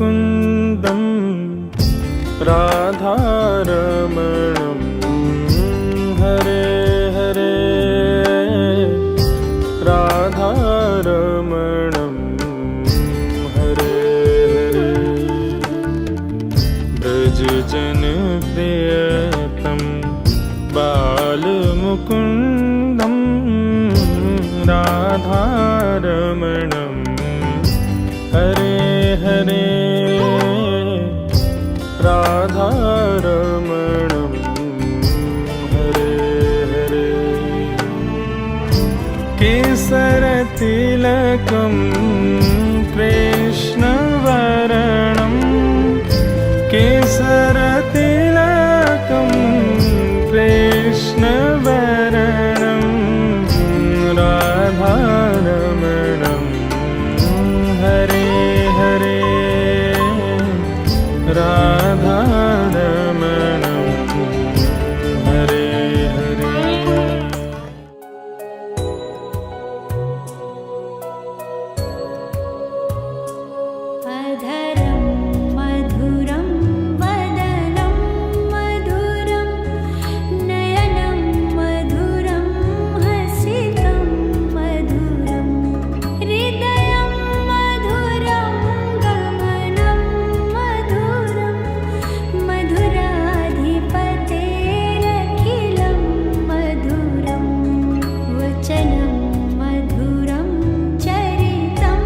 मुकुन्दं राधारमणं हरे हरे राधारमणं हरे हरे ब्रजजनप्रियतं बालमुकुन्दं राधारमणं हरे हरे राधारमणं हरे हरे केसरतिलकं कृष्णवर्णं केसरतिलकं कृष्णवर्णं राधारमणं हरे हरे राधारमणं हरे हरे अधरं मधुरं वदनं मधुरं नयनं मधुरं हसितं मधुरं हृदयं मधुरं गमनं मधुरं मधुराधिपतेरखिलं मधुरं वचनं मधुरं चरितं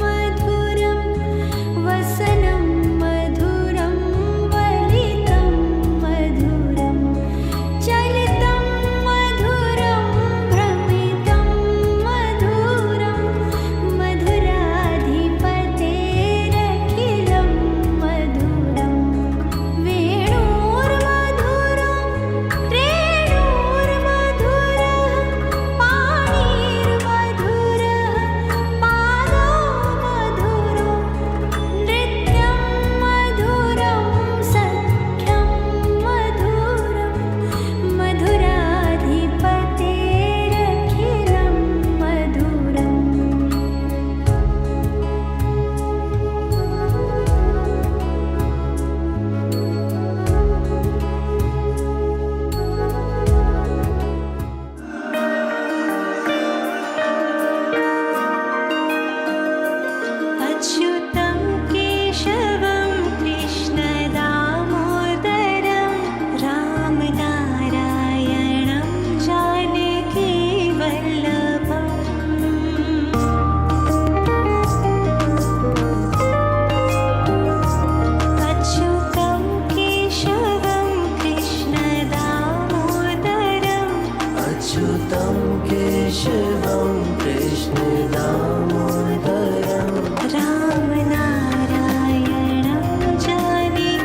मधुरं वसनं मधुरं वलितं मधुरं चलितं मधुरं भ्रमितं मधुरं मधुराधिपतेरखिलं मधुरं वेणुर्मधुरं रेणुर्मधुरः पाणिर्मधुरः पादो मधुरो नृत्यं मधुरं सख्यं मधुरं मधुराधिपतेरखिलं मधुरम् अच्युतं केशवं कृष्णदामोदरं रामनारायणं जानकीवल्लभम् अच्युतं केशवं कृष्णदामोदरं अच्युतं केशवं कृष्णदामोदरं रामनारायणं जानकीवल्लभम्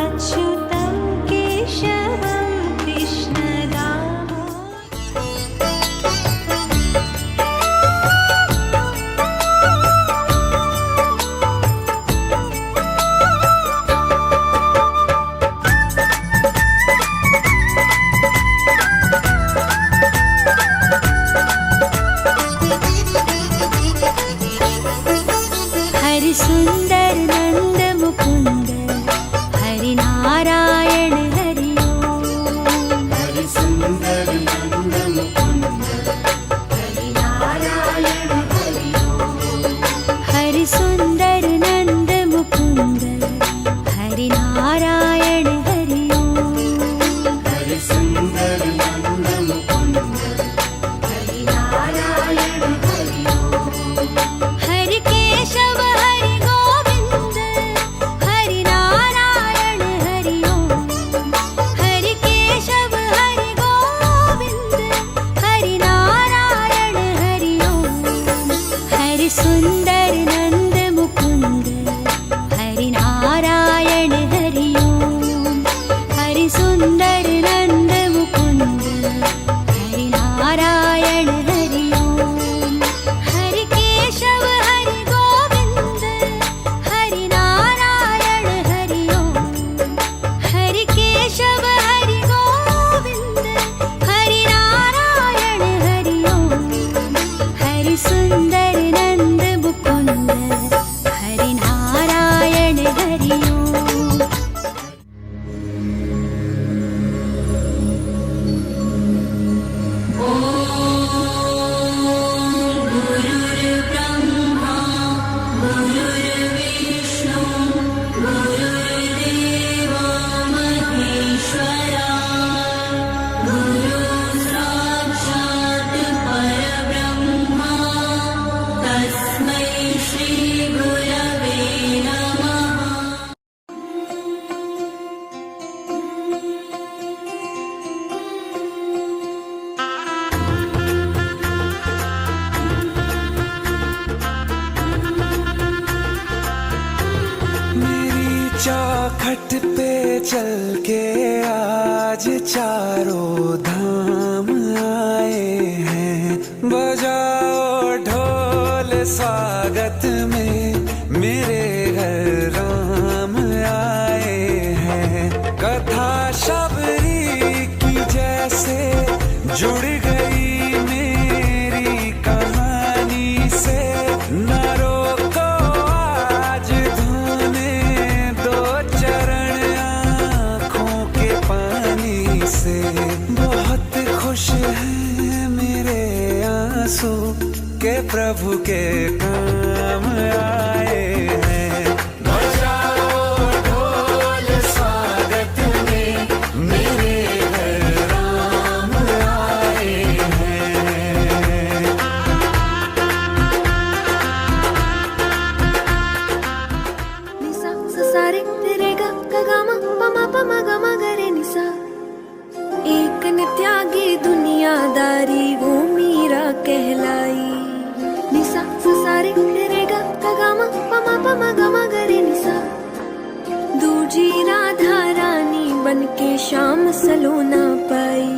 अच्युतं केशवं हरि सुंदर नंद मुकुंद हरि नारायण हरि ओम हरि सुंदर नंद मुकुंद हरि नारायण हरि ओम हरि सुंदर नंद मुकुंद हरि नारायण हरि ओम हरि सुंदर नंद मुकुंद हरि नारायण हरि ओम हरि केशव हरि गोविंद हरि नारायण हरि ओम हरि केशव हरि गोविंद हरि नारायण हरि ओम हरि सुंदर नंद मुकुंद हरि नारायण हरि ओम हरि सुंदर नंद मुकुंद हरि नारायण हरि ओम हरि केशव हरि गोविंद हरि नारायण हरि ओम हरि केशव हरि गोविंद हरि नारायण चौखट पे चल के आज चारों धाम आए हैं। बजाओ ढोल स्वागत में मेरे घर राम आए हैं। कथा शबरी की जैसे जुड़ गई मेरी कहानी से। न रोको आज धोने दो चरण आँखों के पानी से। बहुत खुश हैं मेरे आंसू के प्रभु के काम आए हैं। बजाओ ढोल स्वागत में मेरे घर राम आए हैं। निसा ससारे तेरे गा गा मा पमा पमा गा मा गा रे निसा। एक नित्यागी दुनियादारी वो मीरा कहलाई। निसा ससारे तेरे गा मा पमा पमा गा मा गा रे निसा। दूजी राधा रानी बन के शाम सलोना पाई।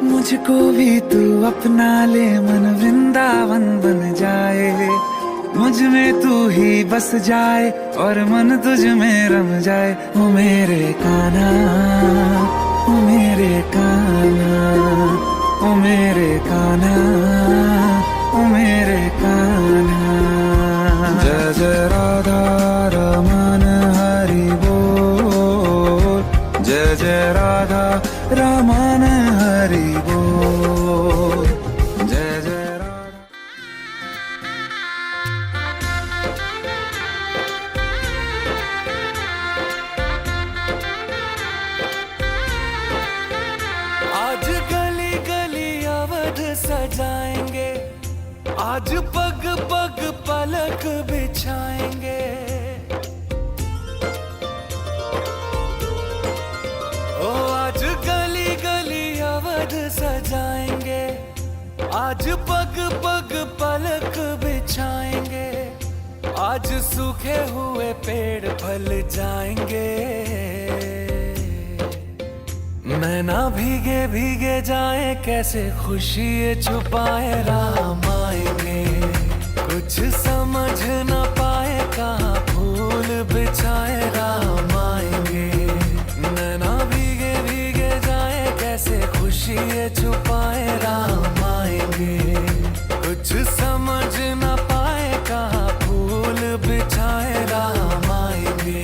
मुझको भी तू अपना ले मन वृंदावन बन जाए। मुझ में तू ही बस जाए और मन तुझ में रम जाए। ओ मेरे कान्हा, ओ मेरे कान्हा, ओ मेरे कान्हा, ओ मेरे कान्हा। जय जय राधा रमन हरि बोल। जय जय राधा रमन हरि बोल। जय जय राधा। आज गली गली अवध सजाएंगे। आज पग पग पलक बिछाएंगे। ओ आज गली गली अवध सजाएंगे। आज पग पग पलक बिछाएंगे। आज सूखे हुए पेड़ फल जाएंगे। नैना भीगे भीगे जाए कैसे खुशी ये छुपाए राम आएंगे। कुछ समझ न पाए कहाँ फूल बिछाए राम आएंगे। नैना भीगे भीगे जाए कैसे खुशी ये छुपाए राम आएंगे। कुछ समझ न पाए कहाँ फूल बिछाए राम आएंगे।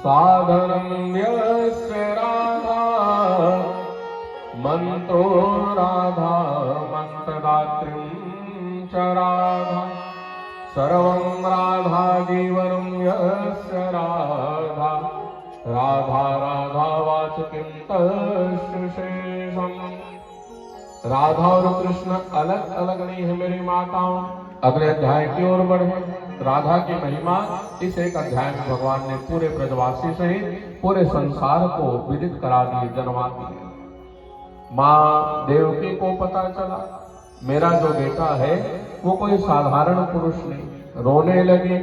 साधनं यस्य राधा मंत्रो राधा मंत्रदात्रीं च राधा सर्वं राधा जीवनं यस्य राधा राधा राधा वाचकीं तस्य शेषम्। राधा और कृष्ण अलग अलग नहीं है मेरी माताओं। अगले अध्याय की ओर बढ़े। राधा की महिमा इस एक अध्याय में भगवान ने पूरे ब्रजवासी सहित पूरे संसार को विदित करा दिए, जनवा दिए। माँ देवकी को पता चला मेरा जो बेटा है वो कोई साधारण पुरुष नहीं। रोने लगी,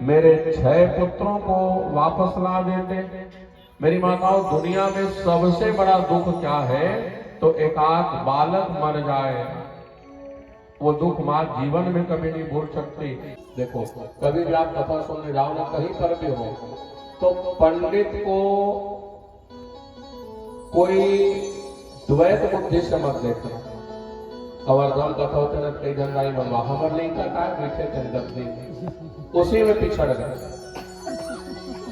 मेरे 6 पुत्रों को वापस ला देते। मेरी माताओं, दुनिया में सबसे बड़ा दुख क्या है? तो एकाध बालक मर जाए, वो दुख मां जीवन में कभी नहीं भूल सकती। देखो, कभी भी आप कथा सुनने जाओ ना, कहीं पर भी हो, तो पंडित को कोई द्वैत बुद्धि से मत देखना। कवर्धन कथा होते ना, कई जंगाई बनवा हमर नहीं करता है, मीठे चंदन उसी में पिछड़ गए।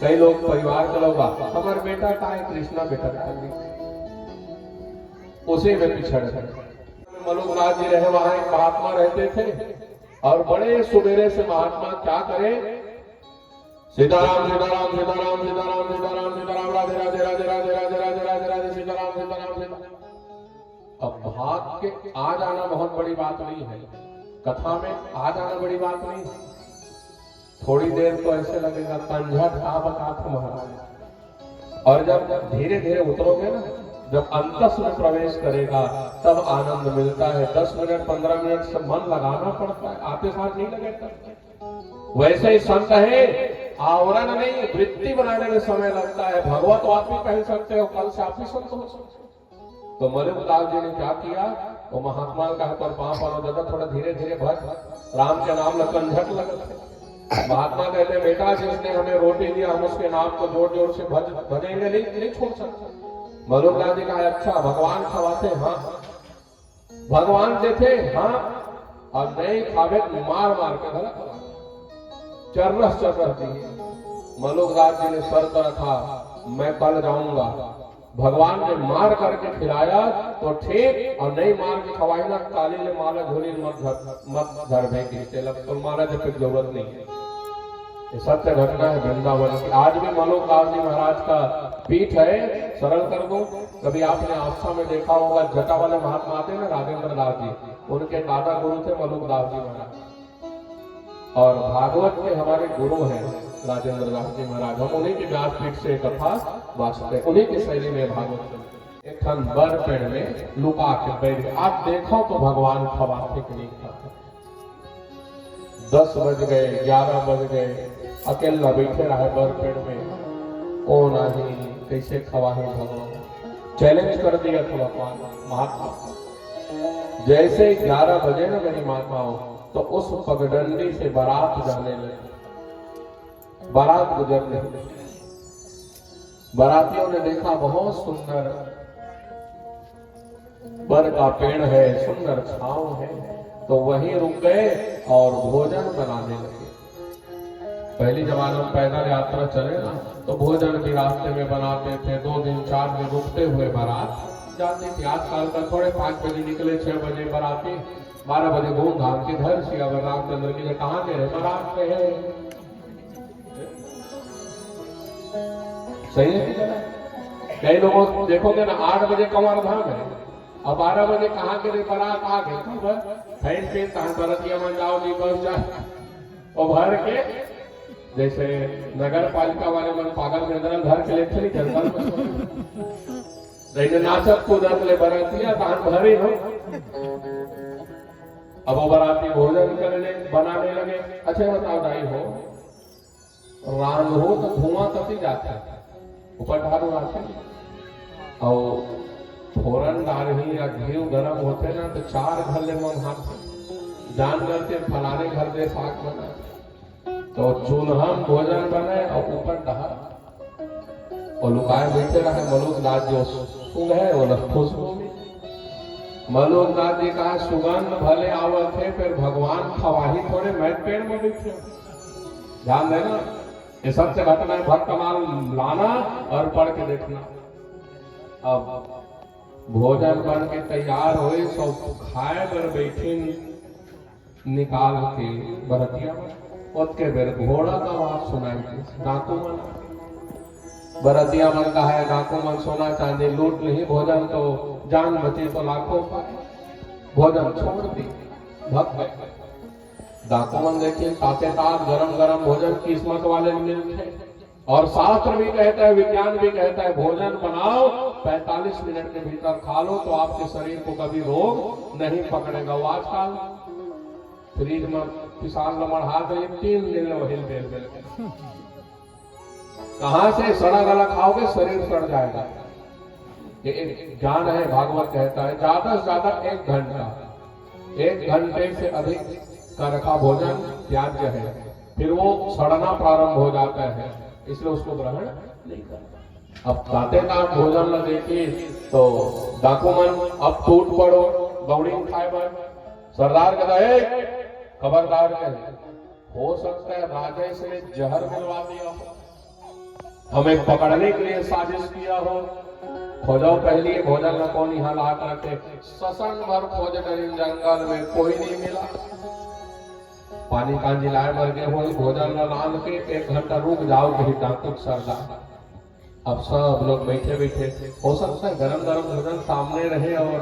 कई लोग परिवार के लोग हमारे बेटा का है, कृष्णा बेटा का, उसी में पिछड़ गए। मलुकनाथ जी रहे, वहां एक महात्मा रहते थे और बड़े सुबेरे से महात्मा क्या करे, सीताराम सीताराम सीताराम सीताराम सीताराम सीताराम राधे राधे राधे राधे राधे राधे राधे राधे सीताराम सीताराम सीताराम। अब भाग के आ जाना बहुत बड़ी बात नहीं है, कथा में आ जाना बड़ी बात नहीं है। थोड़ी देर तो ऐसे लगेगा कंझट आप महाराज, और जब धीरे धीरे उतरोगे ना, जब अंतस में प्रवेश करेगा तब आनंद मिलता है। 10 मिनट 15 मिनट से मन लगाना पड़ता है, आते साथ नहीं लगेगा। वैसे ही संत है, आवरण नहीं वृत्ति बनाने में समय लगता है। भगवत तो आप भी पहन सकते हो, कल से आप भी संत हो सकते हो। तो मलुकदास जी ने क्या किया, वो महात्मा का पर पांव पर दादा थोड़ा धीरे धीरे भज, राम के नाम लखन झट लगते। महात्मा कहते बेटा, जिसने हमें रोटी दिया हम उसके नाम को जोर जोर से भजेंगे, नहीं छोड़ सकते। मलुकदास जी का अच्छा भगवान खवाते, हाँ भगवान देते, हाँ, और नहीं खावे मार मार के घर चर्रस चर्रस दिए। मलुकदास जी ने शर्त रखा, मैं कल जाऊंगा, भगवान ने मार करके खिलाया तो ठीक, और नहीं मार के खवाई ना, काली ने माला झोली मत धर भेंगे, तो माला जब तक जरूरत नहीं है। ये सत्य घटना है वृंदावन की। आज भी मलुकदास जी महाराज का पीठ है, सरल कर दो। कभी आपने आस्था में देखा होगा, जटा वाले महात्मा आते ना, राजेंद्र दास जी, उनके दादा गुरु थे मलुकदास जी महाराज, और भागवत के हमारे गुरु हैं राजेंद्र दास जी महाराज। हम उन्हीं की व्यासपीठ से कथा वास्ते, उन्हीं की शैली में भागवत। एक खन बर पेड़ में लुका के बैठ, आप देखो तो भगवान खवाते कि नहीं खाते। 10 बज गए, 11 बज गए, अकेला बैठे रहे बर पेड़ में, कौन आही कैसे खवाहे भगवान। चैलेंज कर दिया था भगवान महात्मा। जैसे 11 बजे ना मेरी माताओं, तो उस पगडंडी से बारात जाने लगी, बारात गुजरने लगी। बारातियों ने देखा बहुत सुंदर बर का पेड़ है, सुंदर छांव है, तो वहीं रुक गए और भोजन बनाने लगे। पहली जमाने में पैदल यात्रा चले ना, तो भोजन भी रास्ते में बनाते थे। 2 दिन 4 दिन रुकते हुए बारात जाती थी। आजकल का थोड़े 5 बजे निकले, 6 बजे बाराती, 12 बजे घूम घाम के घर सिया रामचंद्र जी ने कहा गए, बारात पे है। सही है। कई लोगों को देखोगे ना, 8 बजे कंवर धाम है, अब 12 बजे कहाँ के बारात आ गए, फैन पे बरतिया में जाओ, नहीं बस जाए और भर के, जैसे नगर पालिका वाले मन पागल में घर के लिए चली चलता नाचत कूदत ले बरतिया दान भरी हो। अब वो बराती भोजन करने बनाने लगे। अच्छा बताओ दाई हो, रांध हो तो धुआं कती जाता है, ऊपर ढारू आते और फोरन डाली या घी गरम होते ना, तो 4 घर ले मन हाथ जान करते फलाने घर दे साग बना, तो चूल्हा भोजन बने और ऊपर डहर और लुकाए बैठे रहे। मलुकदास जो सुग है वो खुशबू में, मलुकदास जी का सुगंध भले आवत है, फिर भगवान खवाही थोड़े मैं पेड़ में बैठे। ध्यान देना, ये सत्य घटना है। भक्तमाल लाना और पढ़ के देखना। अब भोजन बन के तैयार हुए, सब खाए बर बैठे निकाल के बरतिया के बेर घोड़ा का आवाज सुनाई। डाकू मन बरतिया मन का है, डाकू मन सोना चांदी लूट नहीं, भोजन तो जान बची तो लाखों पाए। भोजन छोड़ दी, भक्त गए। डाकू मन देखिए ताते तात गरम गरम भोजन किस्मत वाले मिलते। और शास्त्र भी कहता है, विज्ञान भी कहता है, भोजन बनाओ 45 मिनट के भीतर खा लो तो आपके शरीर को कभी रोग नहीं पकड़ेगा। वो आजकल फ्रीज में किसान लमड़ हाथ 3 दिन हिल बेल कहां से सड़ा गला खाओगे, शरीर सड़ जाएगा। ये एक ज्ञान है। भागवत कहता है ज्यादा से ज्यादा 1 घंटा, 1 घंटे से अधिक का रखा भोजन त्याज्य है, फिर वो सड़ना प्रारंभ हो जाता है, इसलिए उसको ग्रहण नहीं करना। अब ताते तात भोजन न देखिए तो डाकू मन अब टूट पड़ो दौड़ी खाए पर। सरदार कहता है खबरदार कहे, हो सकता है राजा इसने जहर मिलवा दिया हो, हमें पकड़ने के लिए साजिश किया हो। खोजो पहले भोजन न कौन यहाँ ला करके, ससन भर खोज करी जंगल में कोई नहीं मिला। पानी कांजी लाए मर गए हो, भोजन न लान के 1 घंटा रुक जाओ कहीं डाकू सरदार। अब सब लोग बैठे बैठे, हो सकता है गरम गरम भोजन सामने रहे और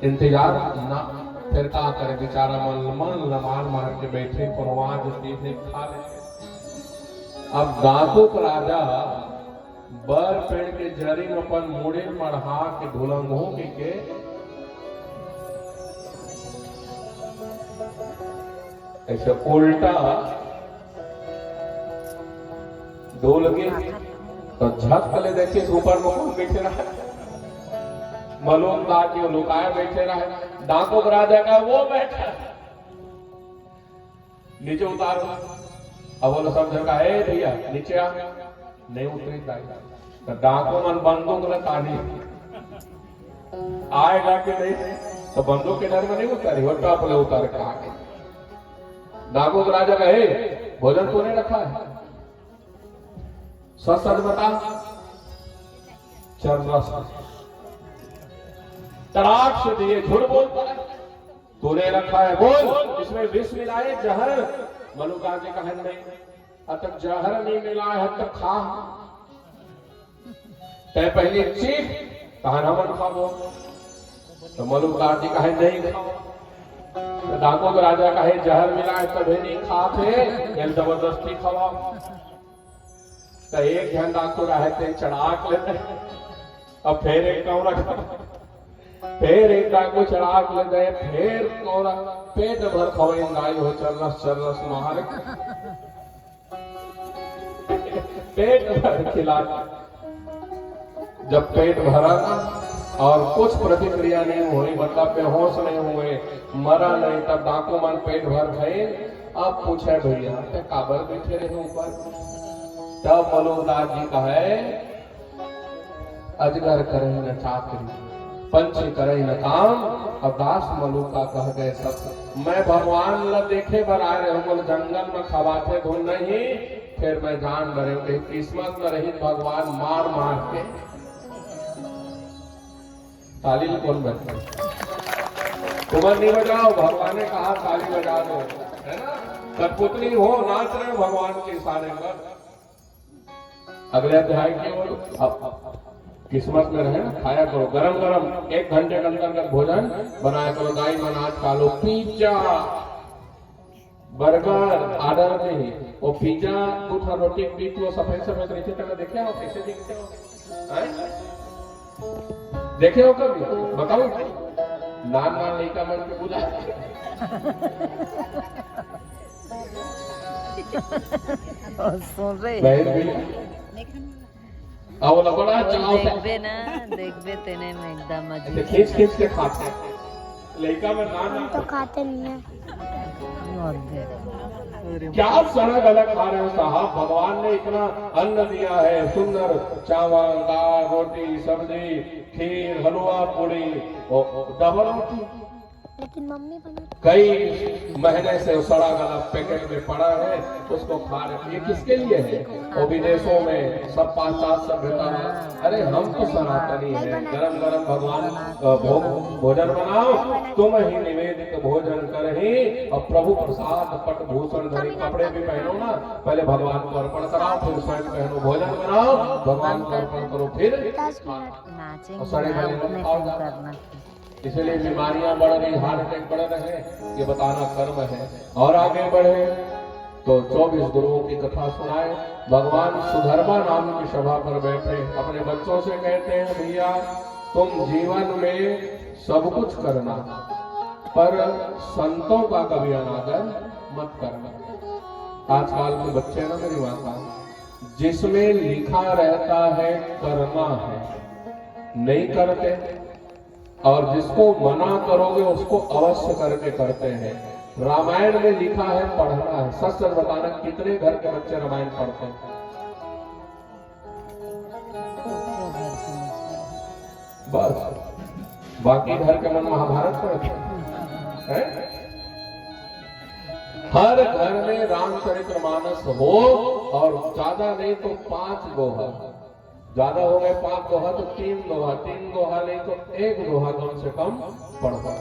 इंतजार ना, फिर क्या करे बेचारा मन मार के बैठे परवाज खा ले। अब डाकू राजा बर पेड़ के जरी में अपन मुड़े मढ़ा के ढोलंगो के ऐसे उल्टा डोल के तो झक ले देखिए ऊपर में कौन बैठे रहा, मलूम दा के लुकाए बैठे रहे। डाकू राजा का वो बैठा नीचे उतारो। अब बोलो सब जगह है भैया नीचे आ, नहीं उतरी जाएगा। तो डाकू मन बंदूक न तानी आएगा कि नहीं, तो बंदूक के डर में नहीं उतारी, वो टॉप ले उतार के आगे। डाकू राजा का है भोजन को नहीं रखा है, सच सच बता। तड़ाक से दिए, झूठ बोलता है, तूने रखा है बोल, इसमें विष मिलाए जहर। मलुका जी कहा नहीं, अब तक जहर नहीं मिला है तक खा, तय पहले चीख कहा मन खाओ। तो मलुका जी कहा नहीं खाओ। तो डाकू राजा कहे जहर मिला है तभी नहीं खाते, जबरदस्ती खवाओ। तो एक ध्यान डाकू रहते चढ़ाक लेते, अब फिर एक कौरा, फिर एक डाकू चढ़ाक ले गए, फिर कौरा पेट भर खवाई हो चरस मार पेट भर खिला। जब पेट भरा ना और कुछ प्रतिक्रिया नहीं हुई, मतलब बेहोश नहीं हुए, मरा नहीं, तब डाकू मन पेट भर गए। अब पूछे भैया काबर बैठे रहे ऊपर। तब मलुकदास जी कहे अजगर करे न चाकरी, पंछी करे न काम। अब दास मलुका कह गए सब मैं भगवान ल देखे बर आ रहे हूँ, जंगल में खवाते धो नहीं, फिर मैं जान बरे किस्मत में रही भगवान मार मार के। ताली कौन बजा, तुम्हार नहीं बजाओ, भगवान ने कहा ताली बजा दो, है ना। कठपुतली हो नाच रहे भगवान के इशारे पर। अगले अध्याय की ओर अब किस्मत में रहे ना, खाया करो गरम गरम, 1 घंटे के अंतर्गत भोजन बनाया करो। दाई अनाज खा लो, पिज्जा बर्गर ऑर्डर नहीं, वो पिज्जा दूसरा रोटी पीट वो सफेद सफेद नीचे तक देखे हो कैसे दिखते हो, देखे हो कभी बताओ। नान लड़का मन के बुला सुन रहे बड़ा चाव देखबे ना, देखबे तेने में एकदम अजीब खींच खींच के खाते लड़का में नान तो खाते नहीं है। क्या सड़ा गलत खा रहे हो साहब, भगवान ने इतना अन्न दिया है, सुंदर चावल दाल रोटी सब्जी खीर हलवा पूरी डबल रोटी, लेकिन मम्मी बना कई महीने से सड़ा गला पैकेट में पड़ा है, उसको खा रहे। ये किसके लिए है? वो विदेशों में सब पाश्चात्य सभ्यता है। अरे हम तो सनातनी है। गरम गरम भगवान भोजन बनाओ, तुम ही निवेदित भोजन करही, और प्रभु प्रसाद पट भूषण धरी। कपड़े भी पहनो ना, पहले भगवान को अर्पण कराओ, फिर स्वयं पहनो। भोजन बनाओ, भगवान को अर्पण करो, फिर नाचेंगे सड़े ना, गले अपने में से खाओ। करना। इसलिए बीमारियां बढ़ रही, हार्ट अटैक बढ़ रहे, ये बताना कर्म है। और आगे बढ़े तो 24 गुरुओं की कथा सुनाए। भगवान सुधर्मा नाम की सभा पर बैठे अपने बच्चों से कहते हैं, भैया तुम जीवन में सब कुछ करना, पर संतों का कभी अनादर मत करना। आजकल के बच्चे ना मेरी माता, जिसमें लिखा रहता है करना है, नहीं करते, और जिसको मना करोगे उसको अवश्य करके करते हैं। रामायण में लिखा है पढ़ना है। सच सच बताना, कितने घर के बच्चे रामायण पढ़ते हैं? बस, बाकी घर के मन महाभारत पढ़ते हैं। हर घर में रामचरितमानस हो, और ज्यादा नहीं तो 5 दोहा, ज्यादा हो गए 5 दोहा तो 3 दोहा, 3 दोहा नहीं तो 1 दोहा कम से कम पढ़ो।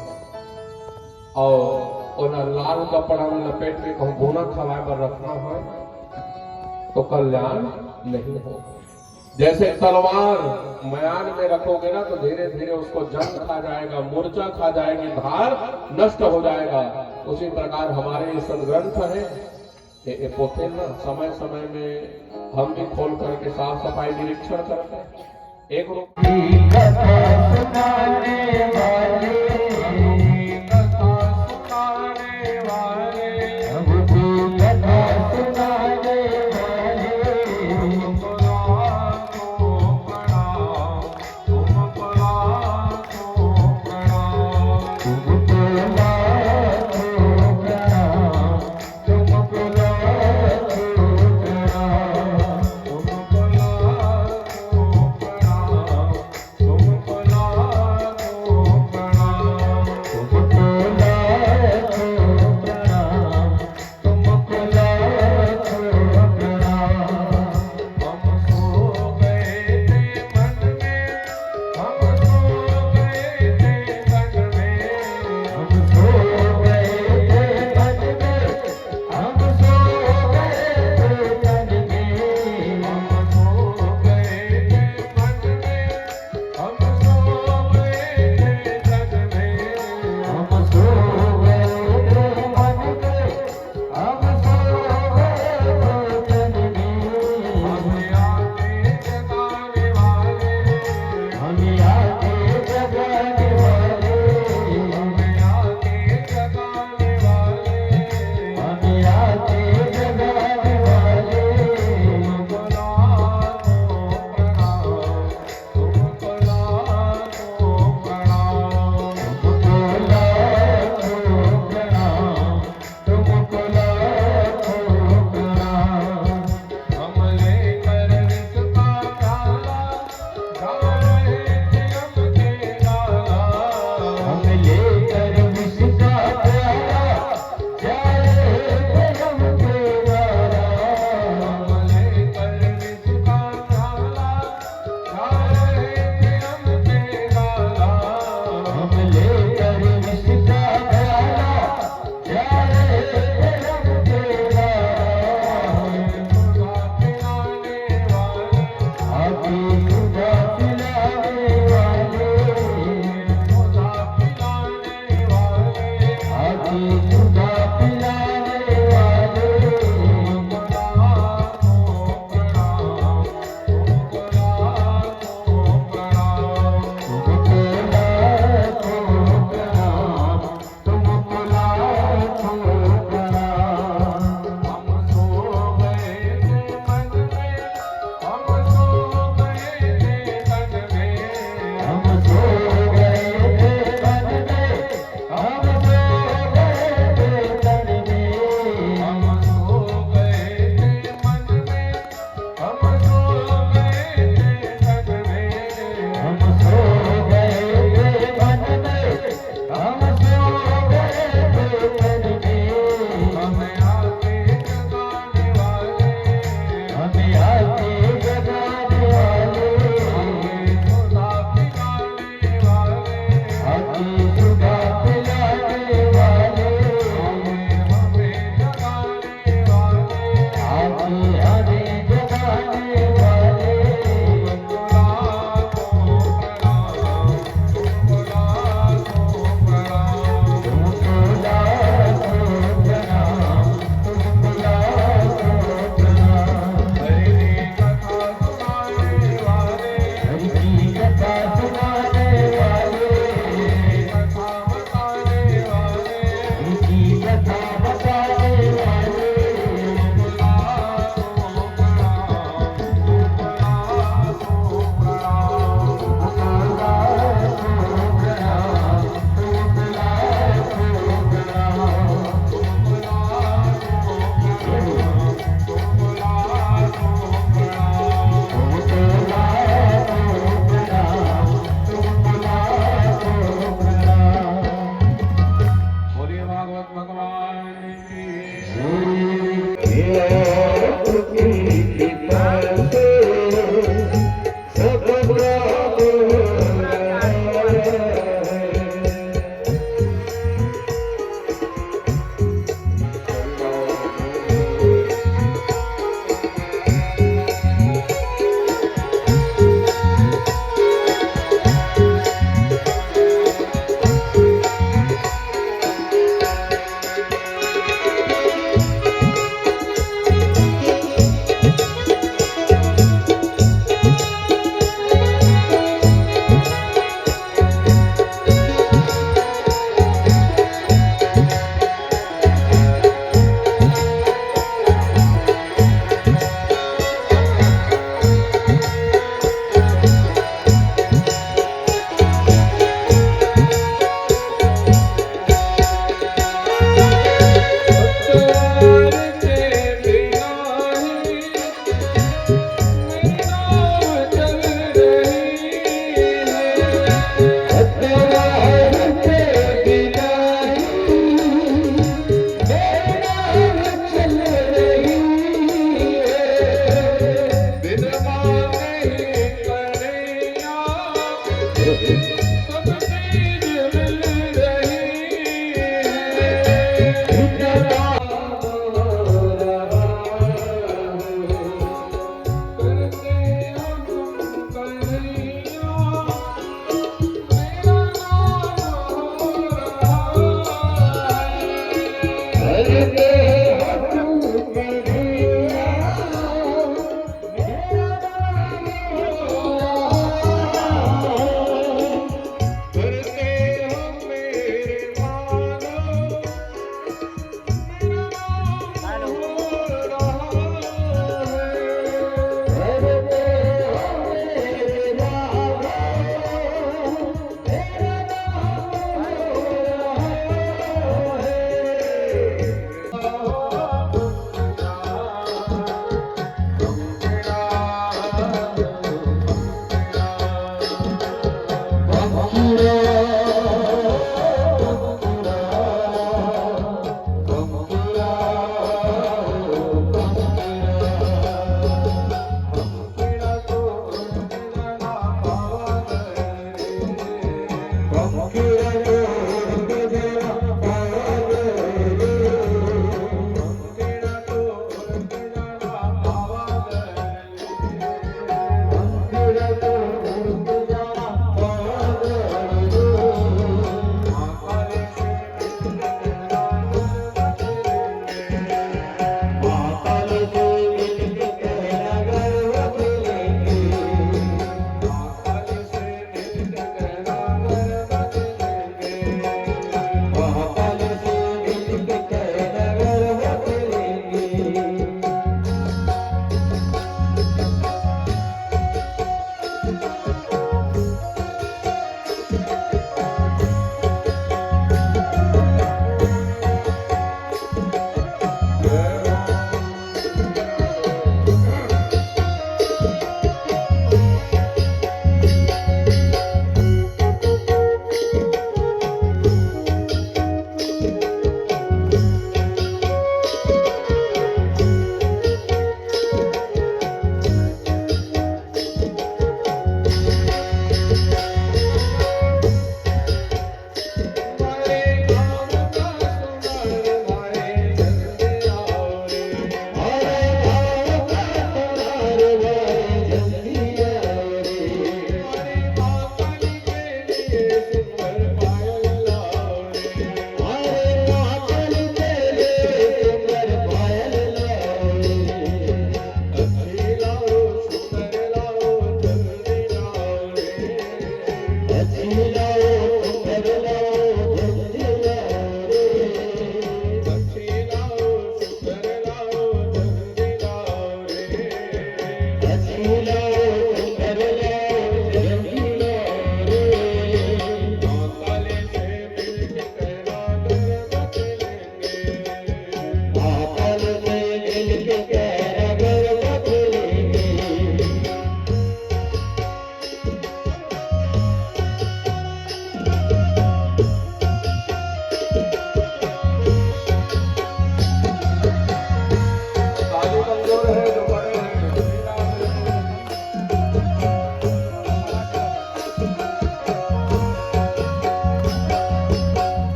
और लाल कपड़ा में लपेट के कहूँ भुना खवाए पर रखना है तो कल्याण नहीं हो। जैसे तलवार मयान में रखोगे ना तो धीरे धीरे उसको जंग खा जाएगा, मूर्छा खा जाएगी, धार नष्ट हो जाएगा। उसी प्रकार हमारे सदग्रंथ है, ये पोते ना समय समय में हम भी खोल करके साफ सफाई निरीक्षण करते हैं। एक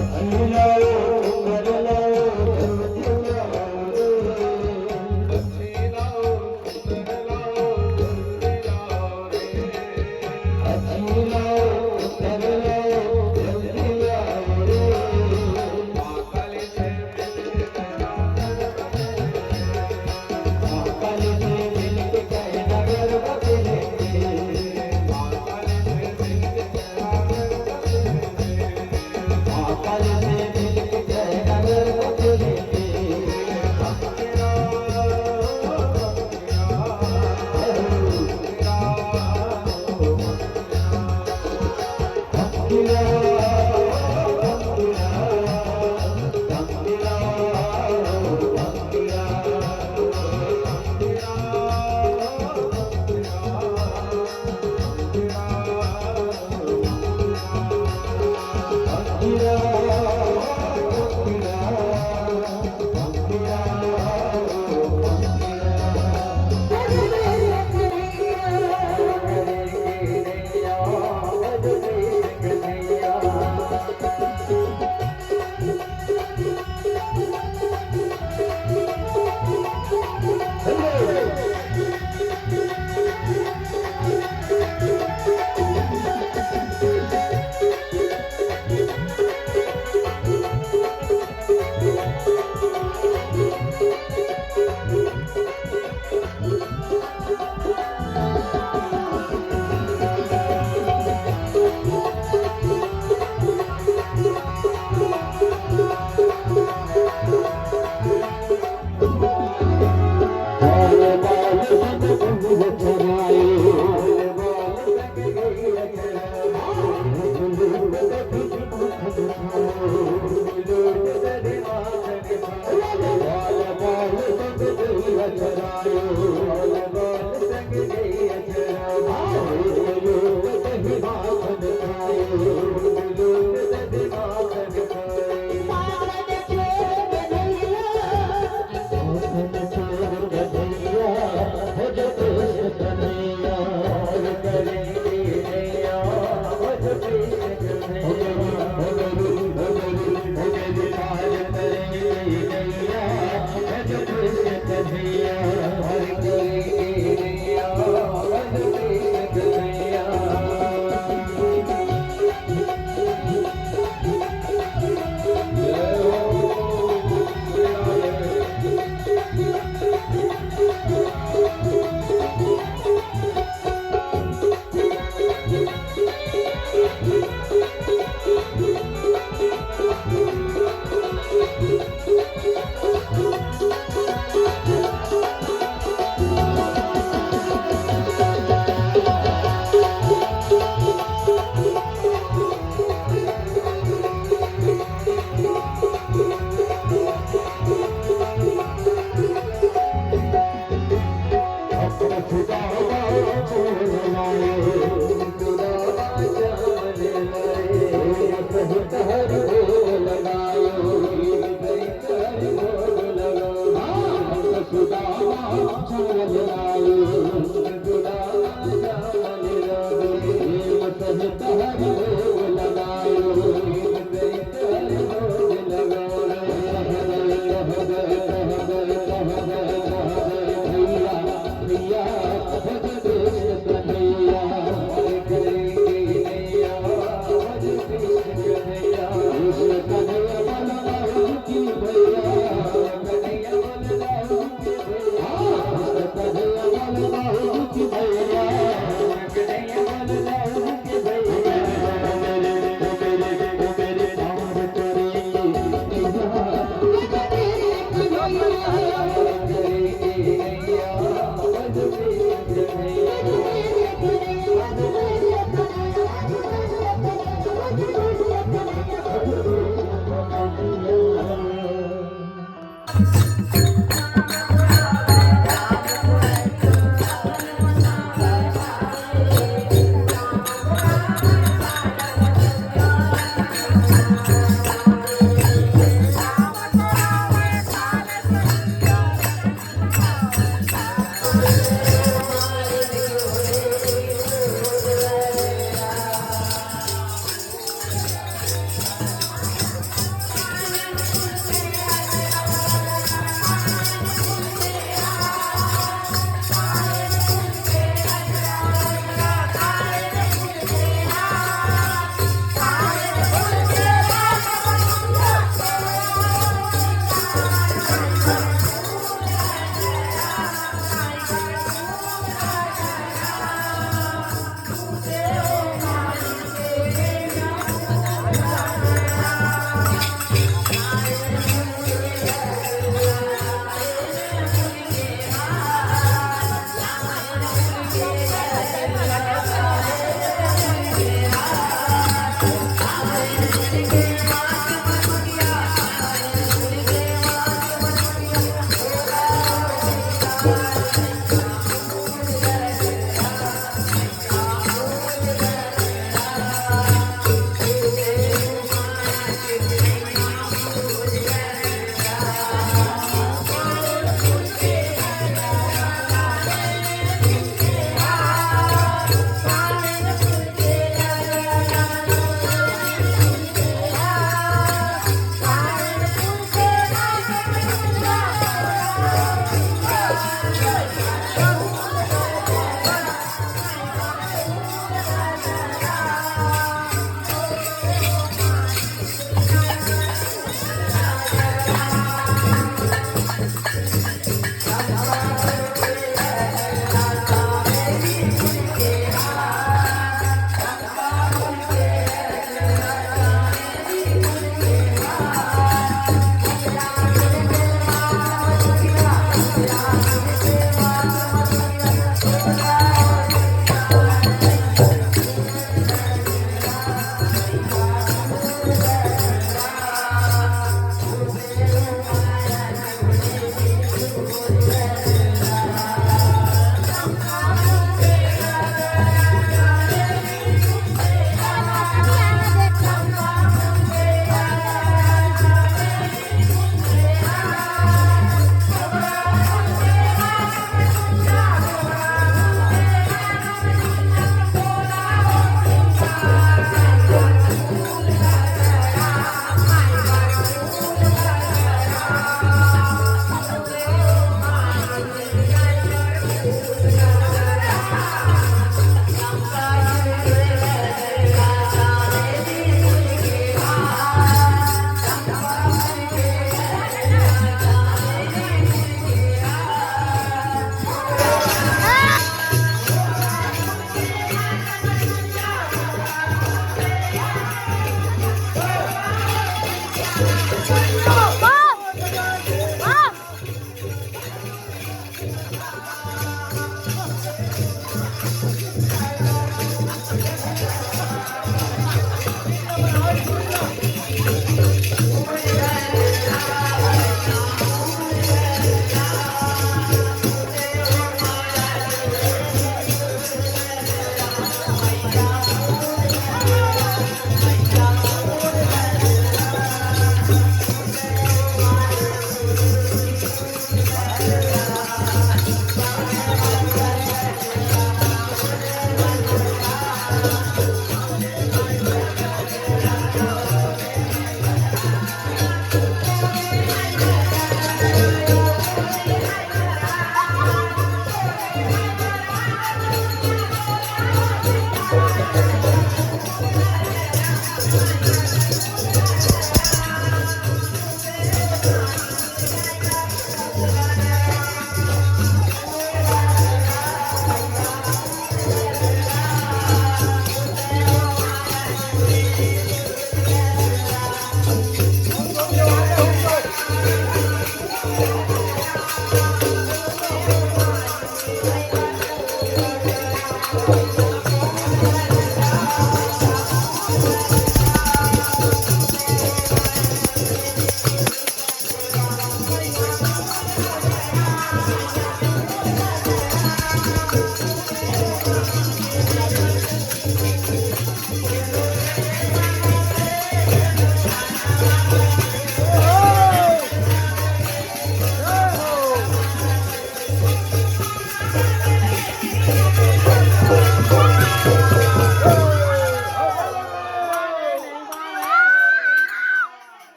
कन्हैया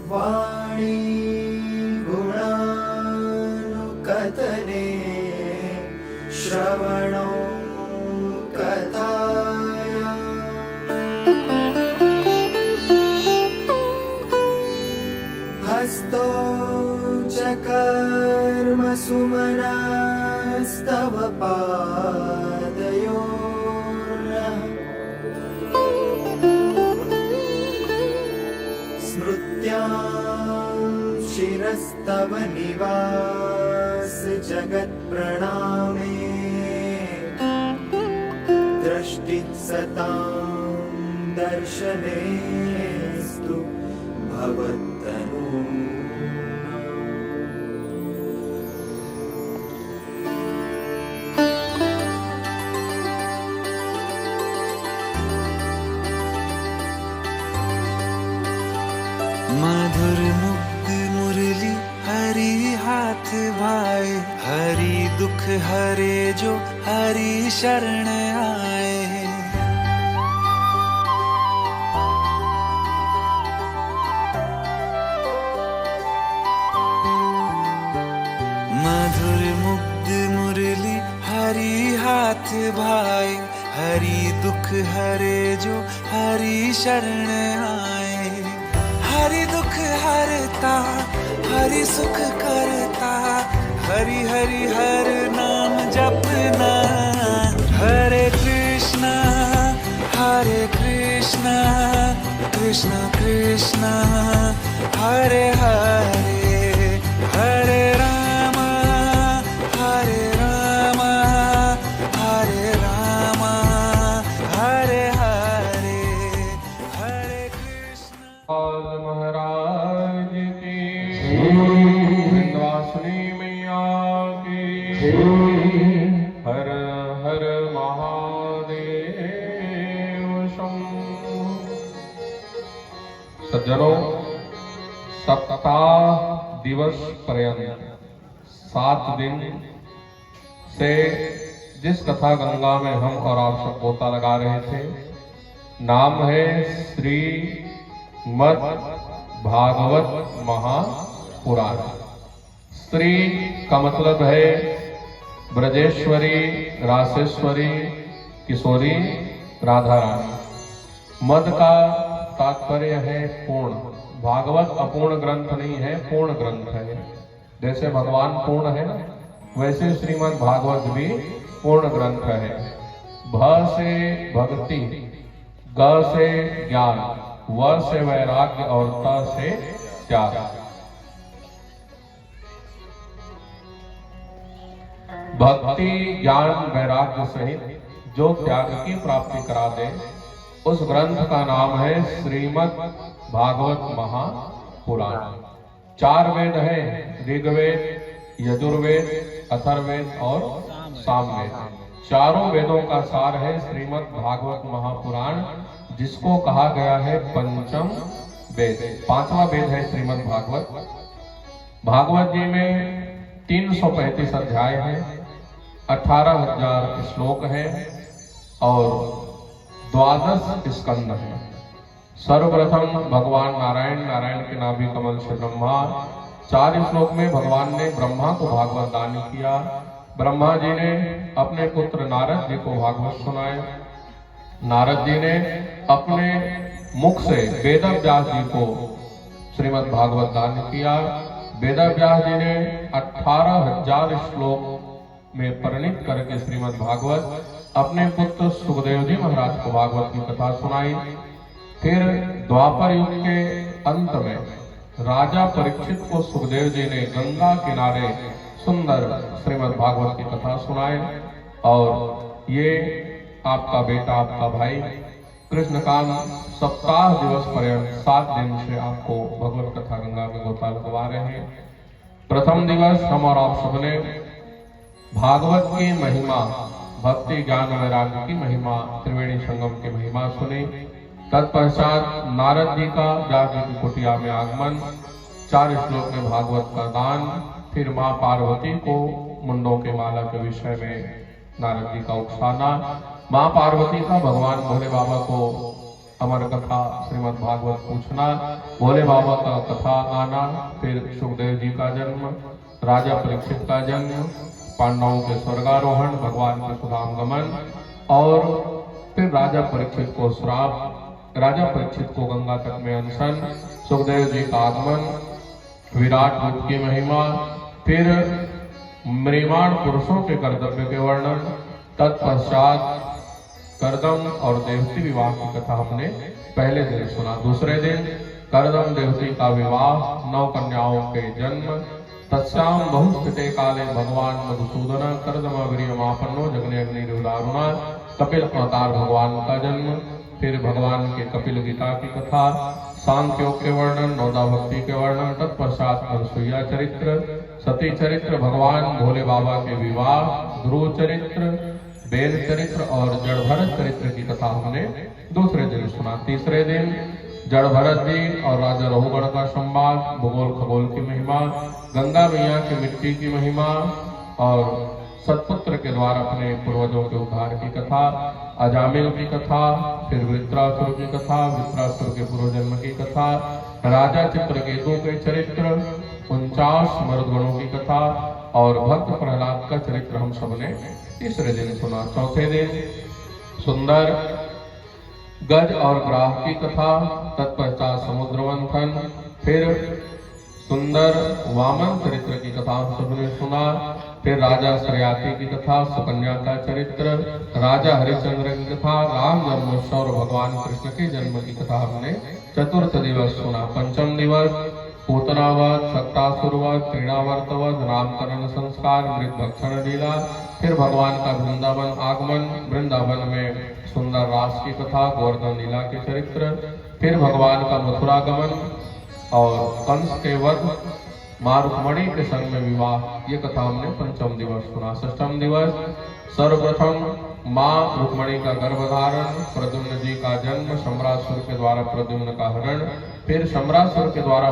वाणी गुणानुकथने श्रवणो कथाया हस्तो च कर्मसु मनस्तव पादयोर्नः स्मृत्यां शिरस्तव निवास जगत्प्रणामे दृष्टिः सतां दर्शनेस्तु भवत्तनूम् मधुर मुग्ध मुरली हरि हाथ भाए, हरि दुख हरे जो हरि शरण आए। मधुर मुग्ध मुरली हरि हाथ भाए, हरि दुख हरे जो हरि शरण आए। हरि दुख हरता हरि सुख करता, हरि हरि हर नाम जपना। हरे कृष्णा कृष्ण कृष्ण हरे हरे, हरे राम हरे राम हरे हरे, हरे कृष्ण। महाराज की विंध्यवासिनी मैया की हर हर महादेव शंभो। सज्जनों, सप्ताह दिवस पर्यंत 7 दिन से जिस कथा गंगा में हम और आप सब गोता लगा रहे थे, नाम है श्री मद भागवत महापुराण। स्त्री का मतलब है ब्रजेश्वरी, रासेश्वरी, किशोरी, राधा रानी। मद का तात्पर्य है पूर्ण। भागवत अपूर्ण ग्रंथ नहीं है, पूर्ण ग्रंथ है। जैसे भगवान पूर्ण है ना, वैसे श्रीमद् भागवत भी पूर्ण ग्रंथ है। भ से भक्ति, ग से ज्ञान, व से वैराग्य और त से त्याग। भक्ति ज्ञान वैराग्य सहित जो त्याग की प्राप्ति करा दे, उस ग्रंथ का नाम है श्रीमद् भागवत महापुराण। 4 वेद है, ऋग्वेद, यजुर्वेद, अथर्ववेद और सामवेद। चारों वेदों का सार है श्रीमद् भागवत महापुराण, जिसको कहा गया है पंचम वेद। 5वां वेद है श्रीमद् भागवत। भागवत जी में 335 अध्याय है, 18,000 श्लोक है और 12 स्कंद है। सर्वप्रथम भगवान नारायण के नाभि कमल से ब्रह्मा, 4 श्लोक में भगवान ने ब्रह्मा को भागवत दान किया। ब्रह्मा जी ने अपने पुत्र नारद जी को भागवत सुनाए। नारद जी ने अपने मुख से वेदव्यास जी को श्रीमद् भागवत दान किया। वेदव्यास जी ने 18,000 श्लोक में परिणित करके श्रीमद् भागवत अपने पुत्र सुखदेव जी महाराज को भागवत की कथा सुनाई। फिर द्वापर युग के अंत में राजा परीक्षित को सुखदेव जी ने गंगा किनारे सुंदर श्रीमद् भागवत की कथा सुनाए। और ये आपका बेटा, आपका भाई कृष्णकांत सप्ताह दिवस पर्यंत 7 दिन से आपको भगवत कथा गंगा में गोता लगवा रहे हैं। प्रथम दिवस हम और आप सबने भागवत की महिमा, भक्ति ज्ञान वैराग्य की महिमा, त्रिवेणी संगम की महिमा सुनी। तत्पश्चात नारद जी का जागी की कुटिया में आगमन, 4 श्लोक में भागवत का दान, फिर माँ पार्वती को मुंडों के माला के विषय में नारद जी का उकसाना, माँ पार्वती का भगवान भोले बाबा को अमर कथा श्रीमद् भागवत पूछना, भोले बाबा का कथा गाना, फिर सुखदेव जी का जन्म, राजा परीक्षित का जन्म, पांडवों के स्वर्गारोहण, भगवान के सुधामगमन और फिर राजा परीक्षित को श्राप, राजा परीक्षित को गंगा तट में अनशन, सुखदेव जी का आगमन, विराट रूप की महिमा, फिर म्रियमाण पुरुषों के कर्तव्य के वर्णन, तत्पश्चात करदम और देवती विवाह की कथा हमने पहले दिन सुना। दूसरे दिन करदम देवती का विवाह, 9 कन्याओं के जन्म, तत्स्याम बहुस्थिते काले भगवान मधुसूदन करदम वीर्यमापन्नो जगने अग्निरुदारुणा, कपिल अवतार भगवान का जन्म, फिर भगवान के कपिल गीता की कथा, सांख्योग के वर्णन, नौदा भक्ति के वर्णन, तत्पश्चात अनसुईया चरित्र, सती चरित्र, भगवान भोले बाबा के विवाह, ध्रुव चरित्र, बेल चरित्र और जड़ भरत चरित्र की कथा हमने दूसरे दिन सुना। तीसरे दिन जड़ भरत जी और राजा रघुगण का संवाद, भूगोल खगोल की महिमा, गंगा मैया की मिट्टी की महिमा और सतपुत्र के द्वारा अपने पूर्वजों के उद्धार की कथा, अजामिल की कथा, फिर वृत्रासुर की कथा, वृत्रासुर के पूर्व जन्म की कथा, राजा चित्रकेतु के चरित्र, 49 मर्दगणों की कथा और भक्त प्रहलाद का चरित्र हम सबने तीसरे दिन सुना। चौथे दिन सुंदर गज और ग्राह की कथा, तत्पश्चात समुद्र मंथन, फिर सुंदर वामन चरित्र की कथा हम सबने सुना, फिर राजा श्रेयाती की कथा, सुकन्या का चरित्र, राजा हरिश्चंद्र की कथा, राम जन्मोत्सव और भगवान कृष्ण के जन्म की कथा हमने चतुर्थ दिवस सुना। पंचम दिवस पूतनावध, सक्तासुरवध, क्रीड़ावर्तवध, नामकरण संस्कार, मृत भक्षण लीला, फिर भगवान का वृंदावन आगमन, वृंदावन में सुंदर रास की कथा, गोवर्धन लीला के चरित्र, फिर भगवान का मथुरागमन और कंस के वध, मां रुक्मणी के संग में विवाह, ये कथा हमने पंचम दिवस सुना। षष्ठम दिवस सर्वप्रथम मां रुक्मणी का गर्भधारण, प्रद्युम्न जी का जन्म, सम्रासुर के द्वारा प्रद्युम्न का हरण, फिर सम्रासुर के द्वारा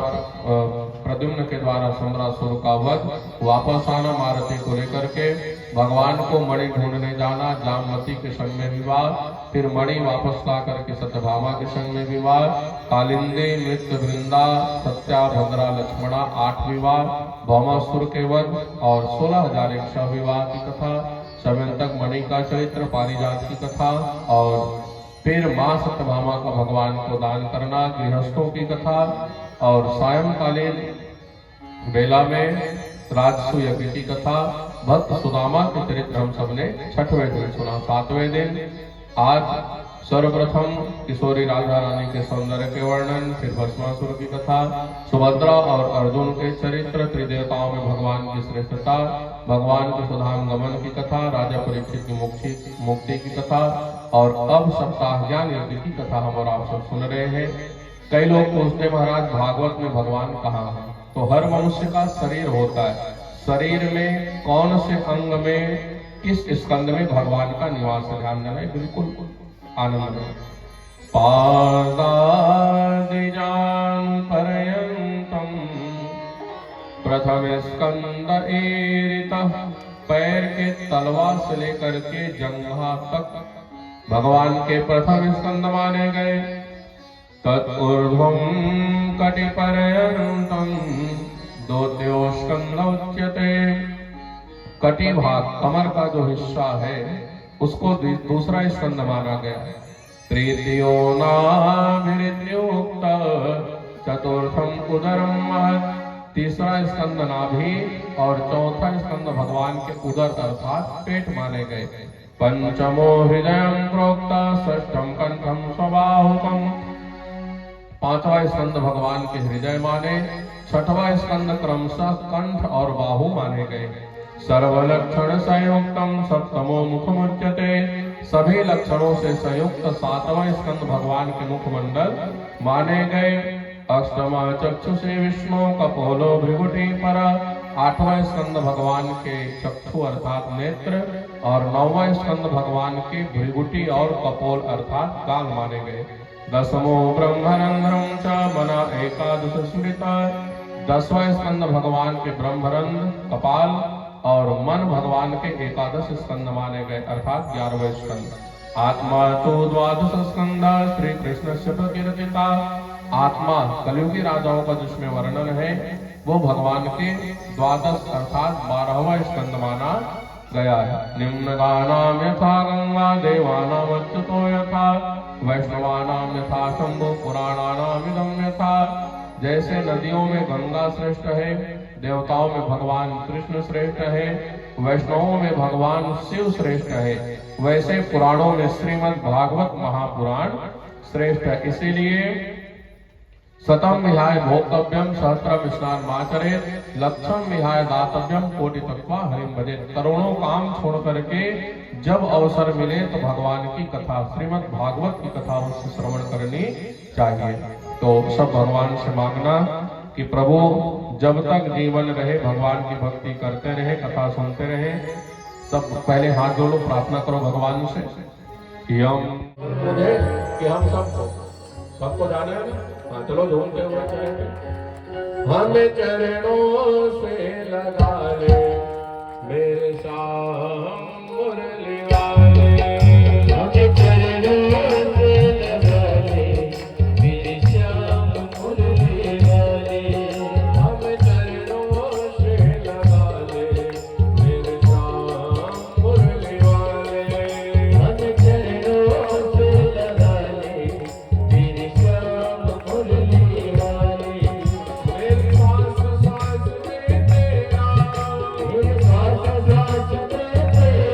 प्रद्युम्न के द्वारा सम्रासुर का वध, वापस आना मारुति को लेकर के, भगवान को मणि ढूंढने जाना, जामवती के संग में विवाह, फिर मणि वापस ला करके सत्यभामा के संग में विवाह, कालिंदी, मृत्यु, वृंदा, सत्या, भद्रा, लक्ष्मणा 8 विवाह, भौमासुर के वध और 16,100 विवाह की कथा, सवंतक मणि का चरित्र, पारिजात की कथा और फिर मां सत्यभामा का भगवान को दान करना, गृहस्थों की कथा, और सायंकालीन बेला में राजसु यज्ञ की कथा, भक्त सुदामा के चरित्र हम सबने 6वें दिन सुना। 7वें दिन आज सर्वप्रथम किशोरी राधा रानी के सौंदर्य के वर्णन, फिर भस्मासुर की कथा, सुभद्रा और अर्जुन के चरित्र, त्रिदेवताओं में भगवान की श्रेष्ठता, भगवान के सुधाम गमन की कथा, राजा परीक्षित की मुक्ति की कथा, और अब सप्ताह ज्ञान यज्ञ की कथा हम और आप सब सुन रहे हैं। कई लोग पूछते महाराज भागवत में भगवान कहाँ है? तो हर मनुष्य का शरीर होता है, शरीर में कौन से अंग में किस स्कंद में भगवान का निवास है, ध्यान देना है, बिल्कुल आनंद में। पादादिजान पर्यंतम प्रथम स्कंद एरितः, पैर के तलवा से लेकर के जंघा तक भगवान के प्रथम स्कंद माने गए। तत्पूर्वम कटिपर्यंतम द्वितीयो स्कंद उच्यते, कटी भाग कमर का जो हिस्सा है उसको दूसरा स्कंद माना गया। तृतीयो नाभिरुक्त चतुर्थम उदरम, तीसरा स्कंद नाभि और चौथा स्कंद भगवान के उदर अर्थात पेट माने गए। पंचमो हृदयम प्रोक्ता षष्ठम कंठम स्वबाहुकम, पांचवा स्कंद भगवान के हृदय माने, छठवां स्कंद क्रमशः कंठ और बाहु माने गए। सर्वलक्षण संयुक्तम सप्तमो मुखमुच्यते, सभी लक्षणों से संयुक्त सातवां स्कंद भगवान के मुखमंडल माने गए। अष्टमा चक्षुषे विष्णु कपोलो भृगुटी पर, आठवां स्कंद भगवान के चक्षु अर्थात नेत्र, और नौवां स्कंद भगवान के भृगुटी और कपोल अर्थात गाल माने गए। दसमो ब्रह्मरंध्रम च मना एकादश स्मृता, 10वां स्कंद भगवान के ब्रह्मरंध्र कपाल और मन भगवान के एकादश स्कंद माने गए अर्थात 11वां स्कंद। आत्मा तो द्वादश स्कंद श्री कृष्ण से प्रकीर्तिता, आत्मा कलियुगी राजाओं का जिसमें वर्णन है वो भगवान के द्वादश अर्थात 12वां स्कंद माना गया है। निम्न गानाम यथा गंगा देवानाम अच्युतो यथा, वैष्णवानाम यथा शंभु पुराणानाम इदं यथा, जैसे नदियों में गंगा श्रेष्ठ है, देवताओं में भगवान कृष्ण श्रेष्ठ है, वैष्णवों में भगवान शिव श्रेष्ठ है, वैसे पुराणों में श्रीमद् भागवत महापुराण श्रेष्ठ है। इसीलिए शतम विहाय भोक्तव्यम सहस्त्रम स्नानमाचरेत, लक्षम विहाय दातव्यम कोटि तत्वा हरिम भजेत। करोड़ों काम छोड़ करके जब अवसर मिले तो भगवान की कथा श्रीमद् भागवत की कथा उससे श्रवण करनी चाहिए। तो सब भगवान से मांगना कि प्रभु जब तक जीवन रहे भगवान की भक्ति करते रहे, कथा सुनते रहे। सब पहले हाथ जोड़ो, प्रार्थना करो भगवान से कि हम सबको जाने हैं ना। हाँ चलो झूमते हुए चलेंगे। हमें चरणों से लगा ले मेरे श्याम मुरली वाले, हमें चरणों से लगा ले मेरे श्याम मुरली वाले, हमें चरणों से लगा ले मेरे श्याम मुरली वाले, हमें चरणों से लगा ले मेरे श्याम मुरली वाले। मेरे पास सांस में तेरा, मेरे पास सांस में तेरा,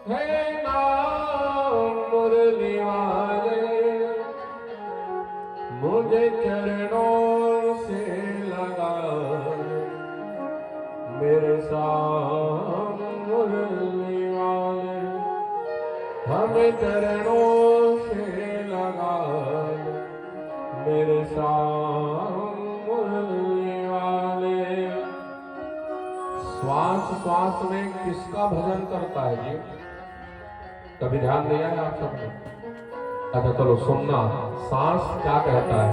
है नाम मुरली वाले, मुझे चरणों से लगा मेरे साथ मुरली वाले, हमें चरणों से लगा मेरे साथ मुरली वाले। श्वास श्वास में किसका भजन करता है जी? कभी ध्यान दिया है आप सबने? अच्छा चलो सुनना, सांस क्या कहता है।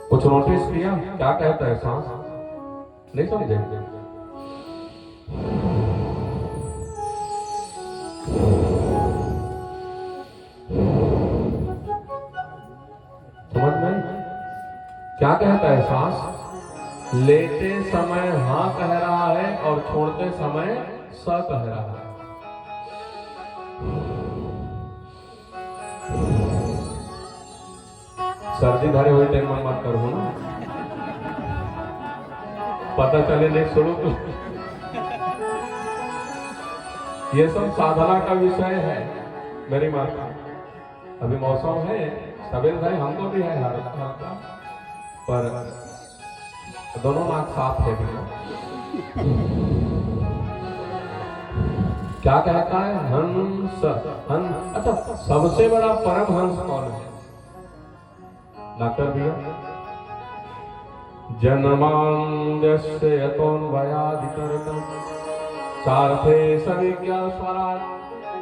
कुछ नोटिस किया क्या कहता है सांस? नहीं समझे? समझ में क्या कहता है सांस? लेते समय हाँ कह रहा है और छोड़ते समय स कह रहा है। सर्दी धरे हुए टेंशन मत करो ना, पता चले नहीं सुनो तो। ये सब साधना का विषय है मेरी माता। अभी मौसम है सवेरे भाई, हमको भी है हल्का, पर दोनों नाक साफ है भी। क्या कहता है? हंस हंस। अच्छा, सबसे बड़ा परमहंस कौन है डॉक्टर भैया? जन्मांगस्य यतोन्वयादितरतम् सार्थे सविज्ञा स्वराट्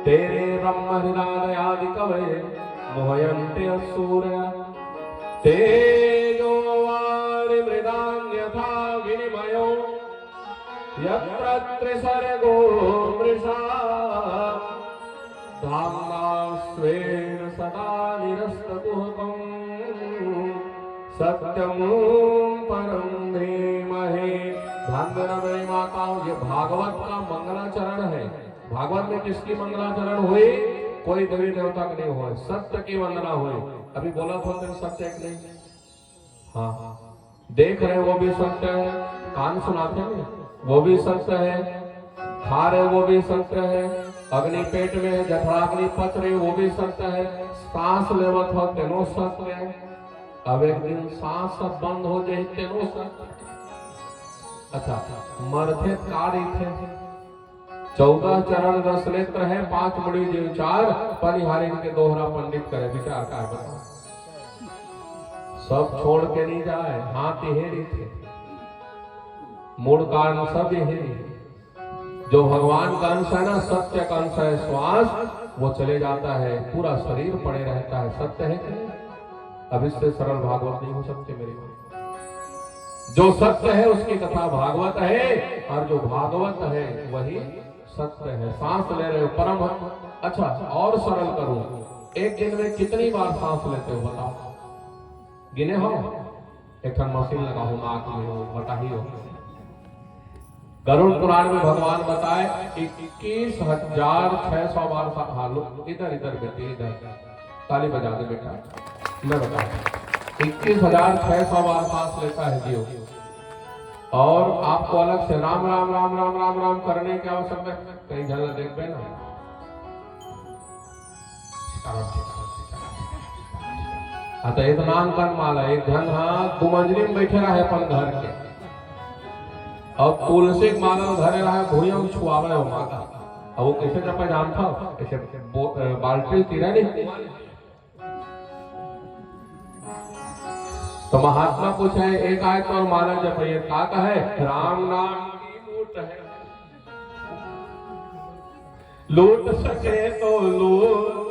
तेरे ब्रह्म हृदयादि कवये मोहयन्ते सूर्य तेजो वारि मृदान्यथा विनिमयो यत्र त्रिसर्गो मृषा धाम्ना स्वेन सदा निरस्तकुहकम् सत्यं परम धीमहि। ध्यान देना मेरी माताओं, ये भागवत का मंगलाचरण है। भागवत में किसकी मंगलाचरण हुई? कोई देवी देवता की नहीं हुई, सत्य की वंदना हुई। अभी बोला था तो सत्य एक नहीं। हाँ, देख रहे वो भी सत्य है, कान सुनाते हैं वो भी सत्य है, खा रहे वो भी सत्य है, अग्नि पेट में है, जठराग्नि पच रही वो भी सत्य है, सांस लेवत हो तेनो सत्य है। अब एक दिन सांस सब बंद हो जाए तेनो सत्य। अच्छा, मरथे कारी थे 14 चरण 10 नेत्र है, 5 मुड़ी जीव 4 परिहारी के दोहरा पंडित करे विचार का बता। सब छोड़ के नहीं जाए, हाथ हेरी थे, मूड कारण सब हेरी। जो भगवान का अंश है ना, सत्य का अंश है, श्वास वो चले जाता है, पूरा शरीर पड़े रहता है। सत्य है कि? अब इससे सरल भागवत नहीं हो सकते मेरी बात। जो सत्य है उसकी कथा भागवत है, और जो भागवत है वही सत्य है। सांस ले रहे हो परम। अच्छा, और सरल करूं, एक दिन में कितनी बार सांस लेते हो बताओ? गिने हो? एक मशीन लगा हो नाक में हो, बता ही हो। गरुड़ पुराण में भगवान बताए 21,600 बार। हालो इधर इधर बेटे, इधर ताली बजा दे बेटा। मैं बता 21,600 बार सांस लेता है जीव। और आपको अलग से राम राम राम राम राम राम करने की आवश्यकता है? कहीं झलना देख पे ना। तो इतना अंकन माला एक धन हाँ 2 मंजिली में बैठे रहे अपन घर के, और तुलसी माला धरे रहे भूया में छुआवे हो माता। अब वो कैसे जब जानता हो, ऐसे बाल्टी तीरा नहीं। तो महात्मा कुछ है, एक आयत और माला जपिए, का है राम नाम की लूट है, लूट सके तो लूट,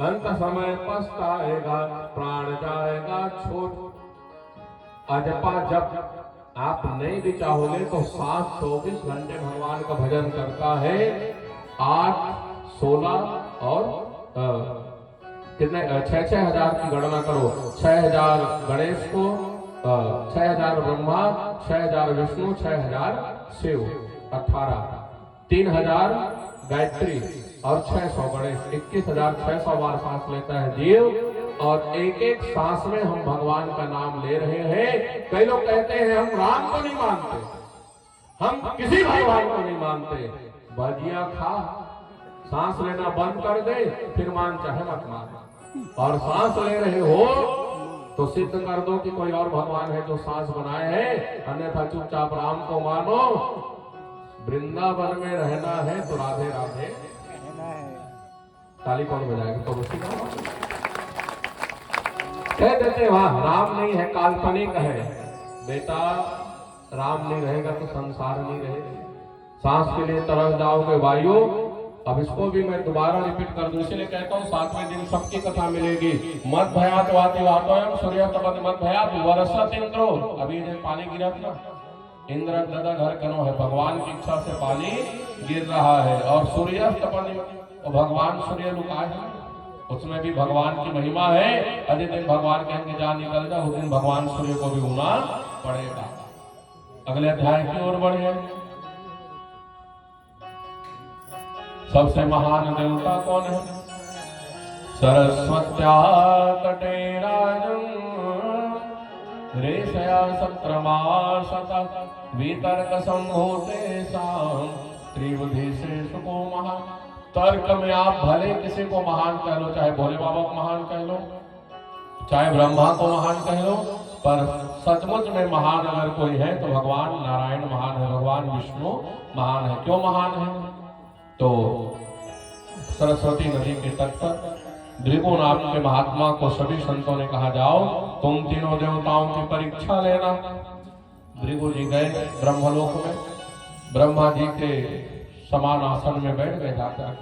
अंत समय पछताएगा, प्राण जाएगा छोड़। अजपा जब आप नहीं भी चाहोगे तो 7-24 घंटे भगवान का भजन करता है। 8, 16 और कितने 6-6 हजार की गणना करो। 6,000 गणेश को, 6,000 ब्रह्मा, 6,000 विष्णु, 6,000 शिव, 18, 3,000 गायत्री और 600 गणेश। 21,600 बार सांस लेता है जीव। और एक एक सांस में हम भगवान का नाम ले रहे हैं। कई लोग कहते हैं हम राम को नहीं मानते, हम किसी भगवान को नहीं मानते। भजिया खा, सांस लेना बंद कर दे, फिर मान चाहे मत मान। और सांस ले रहे हो तो सिद्ध कर दो कि कोई और भगवान है जो सांस बनाए हैं, अन्यथा चुपचाप राम को मानो। वृंदावन में रहना है तो राधे राधे। ताली कौन बजाएगा? तो उसी का कह देते वहां राम नहीं है, काल्पनिक है। बेटा राम नहीं रहेगा तो संसार नहीं रहेगा। सांस के लिए तरस जाओगे वायु। अब इसको भी मैं दोबारा रिपीट कर दूं, इसलिए कहता हूँ 7वें दिन सबकी कथा मिलेगी। मत भयात वाति वातोयम सूर्य तपत मत भयात वर्षत इंद्रो। अभी जो पानी गिरा था, इंद्र गदा घर कनो है, भगवान की इच्छा से पानी गिर रहा है। और सूर्य तपत, और भगवान सूर्य लुकाए हैं, उसमें भी भगवान की महिमा है। अरे दिन भगवान कहेंगे जा निकल जा, उस दिन भगवान सूर्य को भी होना पड़ेगा। अगले अध्याय की ओर बढ़े। सबसे महान देवता कौन है? सरस्वत्या तटे राजन् रेषया सत्रमासत वितर्क संभूते साम त्रिबुधि से सुको महा। तर्क में आप भले किसी को महान कह लो, चाहे भोले बाबा को महान कह लो, चाहे ब्रह्मा को महान कह लो, पर सचमुच में महान अगर कोई है तो भगवान नारायण महान है, भगवान विष्णु महान है। क्यों महान है? तो सरस्वती नदी के तट पर भृगु नाम के महात्मा को सभी संतों ने कहा जाओ तुम तीनों देवताओं की परीक्षा लेना। भृगु जी गए ब्रह्मलोक में, ब्रह्मा जी के समान आसन में बैठ गए जाकर।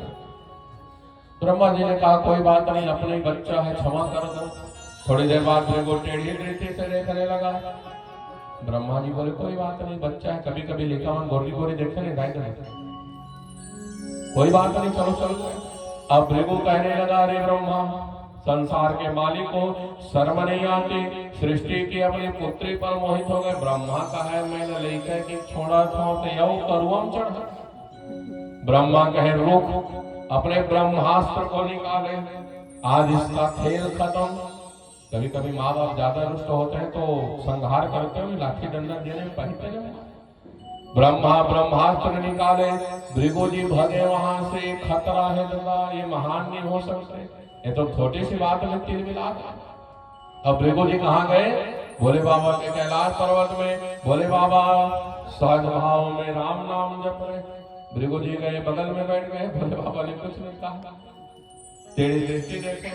ब्रह्मा जी ने कहा कोई बात नहीं, अपने ही बच्चा है, क्षमा कर दो। थोड़ी देर बाद भृगु टेढ़ी दृष्टि से देखने लगा। ब्रह्मा जी बोले कोई बात नहीं, बच्चा है, कभी कभी लिखा मन गोरी गोरी देखे नहीं गाय, कोई बात नहीं, चलो चलो। अब भृगु कहने लगा अरे ब्रह्मा, संसार के मालिक को शर्म नहीं आती, सृष्टि की अपनी पुत्री पर मोहित हो गए। ब्रह्मा का है मैंने लेकर कि छोड़ा छोड़ यौ करुअम चढ़ा। ब्रह्मा कहे रुक, अपने ब्रह्मास्त्र को निकाले, आज इसका खेल खत्म। कभी कभी माँ बाप ज्यादा रुष्ट होते हैं तो संहार करते हुए लाठी डंडा देने में पहनते जाए। ब्रह्मा ब्रह्मास्त्र निकाले, भृगु जी भगे वहां से। खतरा है दादा, ये महान नहीं हो सकते, ये तो छोटी सी बात में तीर मिला। अब भृगु जी कहाँ गए? भोले बाबा के कैलाश पर्वत में। भोले बाबा सहज भाव में राम नाम जप रहे। भृगु जी गए बगल में बैठ गए। भोले बाबा ने कुछ नहीं कहा, टेढ़ी दृष्टि देखे,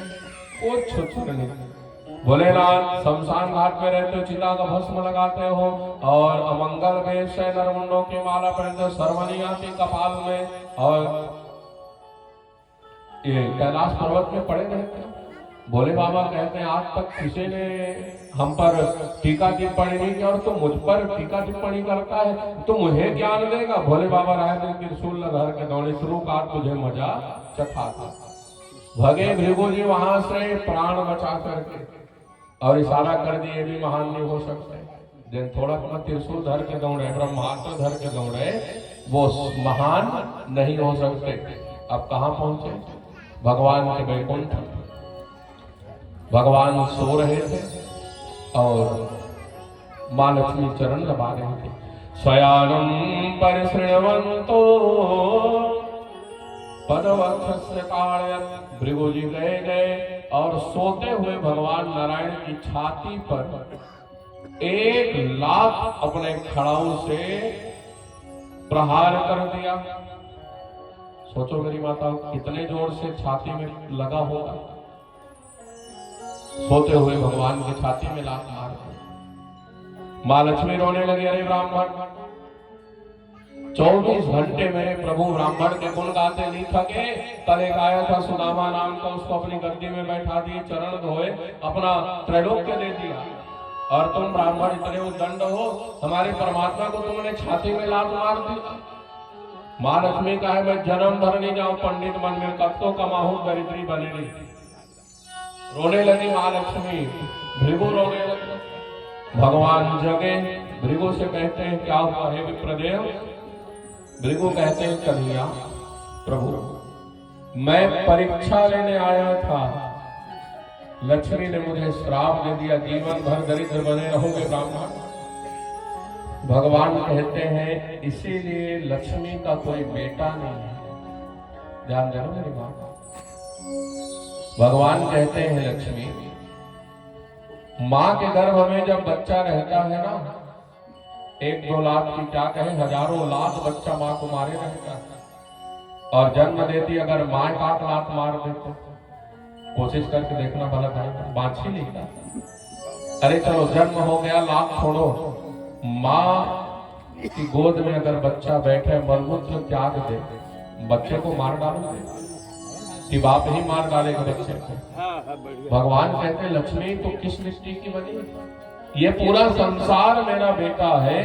कुछ छुछुर नहीं। भोलेनाथ शमशान घाट में रहते हो, चिता का भस्म लगाते हो और अमंगल वेश से नरमुंडों की माला पहनते हो, सर्वनी आती कपाल में, और ये कैलाश पर्वत में पड़े रहते हैं। भोले बाबा कहते हैं आज तक किसी ने हम पर टीका टिप्पणी नहीं किया और तू मुझ पर टीका टिप्पणी करता है, तो मुझे ज्ञान देगा। भोले बाबा राय दिन त्रिशूल लगा के दौड़े, शुरू का तुझे मजा चखा था। भगे भृगु जी वहां से प्राण बचा करके, और इशारा कर दिए भी महान नहीं हो सकते। दिन थोड़ा थोड़ा त्रिशूल धर के दौड़े, ब्रह्मास्त्र धर के दौड़े, वो महान नहीं हो सकते। अब कहाँ पहुंचे? भगवान के वैकुंठ। भगवान सो रहे थे और माँ लक्ष्मी चरण दबा रहे थे। स्वयानम परिश्रवंतो पदवक्षस्य कालयत्। भृगु जी गए और सोते हुए भगवान नारायण की छाती पर 1,00,000 अपने खड़ाऊ से प्रहार कर दिया। सोचो मेरी माता कितने जोर से छाती में लगा होगा। सोते हुए भगवान की छाती में लात मार दी। माँ लक्ष्मी रोने लगी, अरे ब्राह्मण 24 घंटे मेरे प्रभु ब्राह्मण के गुण गाते नहीं थके। कल एक आया था सुदामा नाम का, उसको अपनी गद्दी में बैठा दिए, चरण धोए, अपना त्रैलोक्य दे दिया, और तुम ब्राह्मण इतने उद्दंड हो, हमारे परमात्मा को तुमने छाती में लात मार दी। माँ लक्ष्मी का है मैं जन्म भर नहीं जाऊं पंडित मन में, कब तो कमाऊं दरिद्री बनेगी। रोने लगी माँ लक्ष्मी, भृगु रोने लगे। भगवान जगे, भृगु से कहते हैं क्या हुआ है विप्रदेव? भृगु कहते हैं कन्हैया प्रभु मैं परीक्षा लेने आया था, लक्ष्मी ने मुझे श्राप दे दिया, जीवन भर दरिद्र बने रहोगे ब्राह्मण। भगवान कहते हैं इसीलिए लक्ष्मी का कोई बेटा नहीं है। ध्यान देना मेरी बात। भगवान कहते हैं लक्ष्मी, माँ के गर्भ में जब बच्चा रहता है ना, 1-2 लाख की क्या कहे, हजारों लाख बच्चा माँ को मारे रहता है। और जन्म देती अगर माँ 1 लाख मार देते, कोशिश करके देखना भला भाई, बाछी लेता। अरे चलो जन्म हो गया, लाख छोड़ो, माँ की गोद में अगर बच्चा बैठे मलमूत्र त्याग दे, बच्चे को मार डालोगे कि बाप ही मार डालेगा बच्चे को। भगवान कहते लक्ष्मी तो किस मिट्टी की बनी, ये पूरा संसार मेरा बेटा है,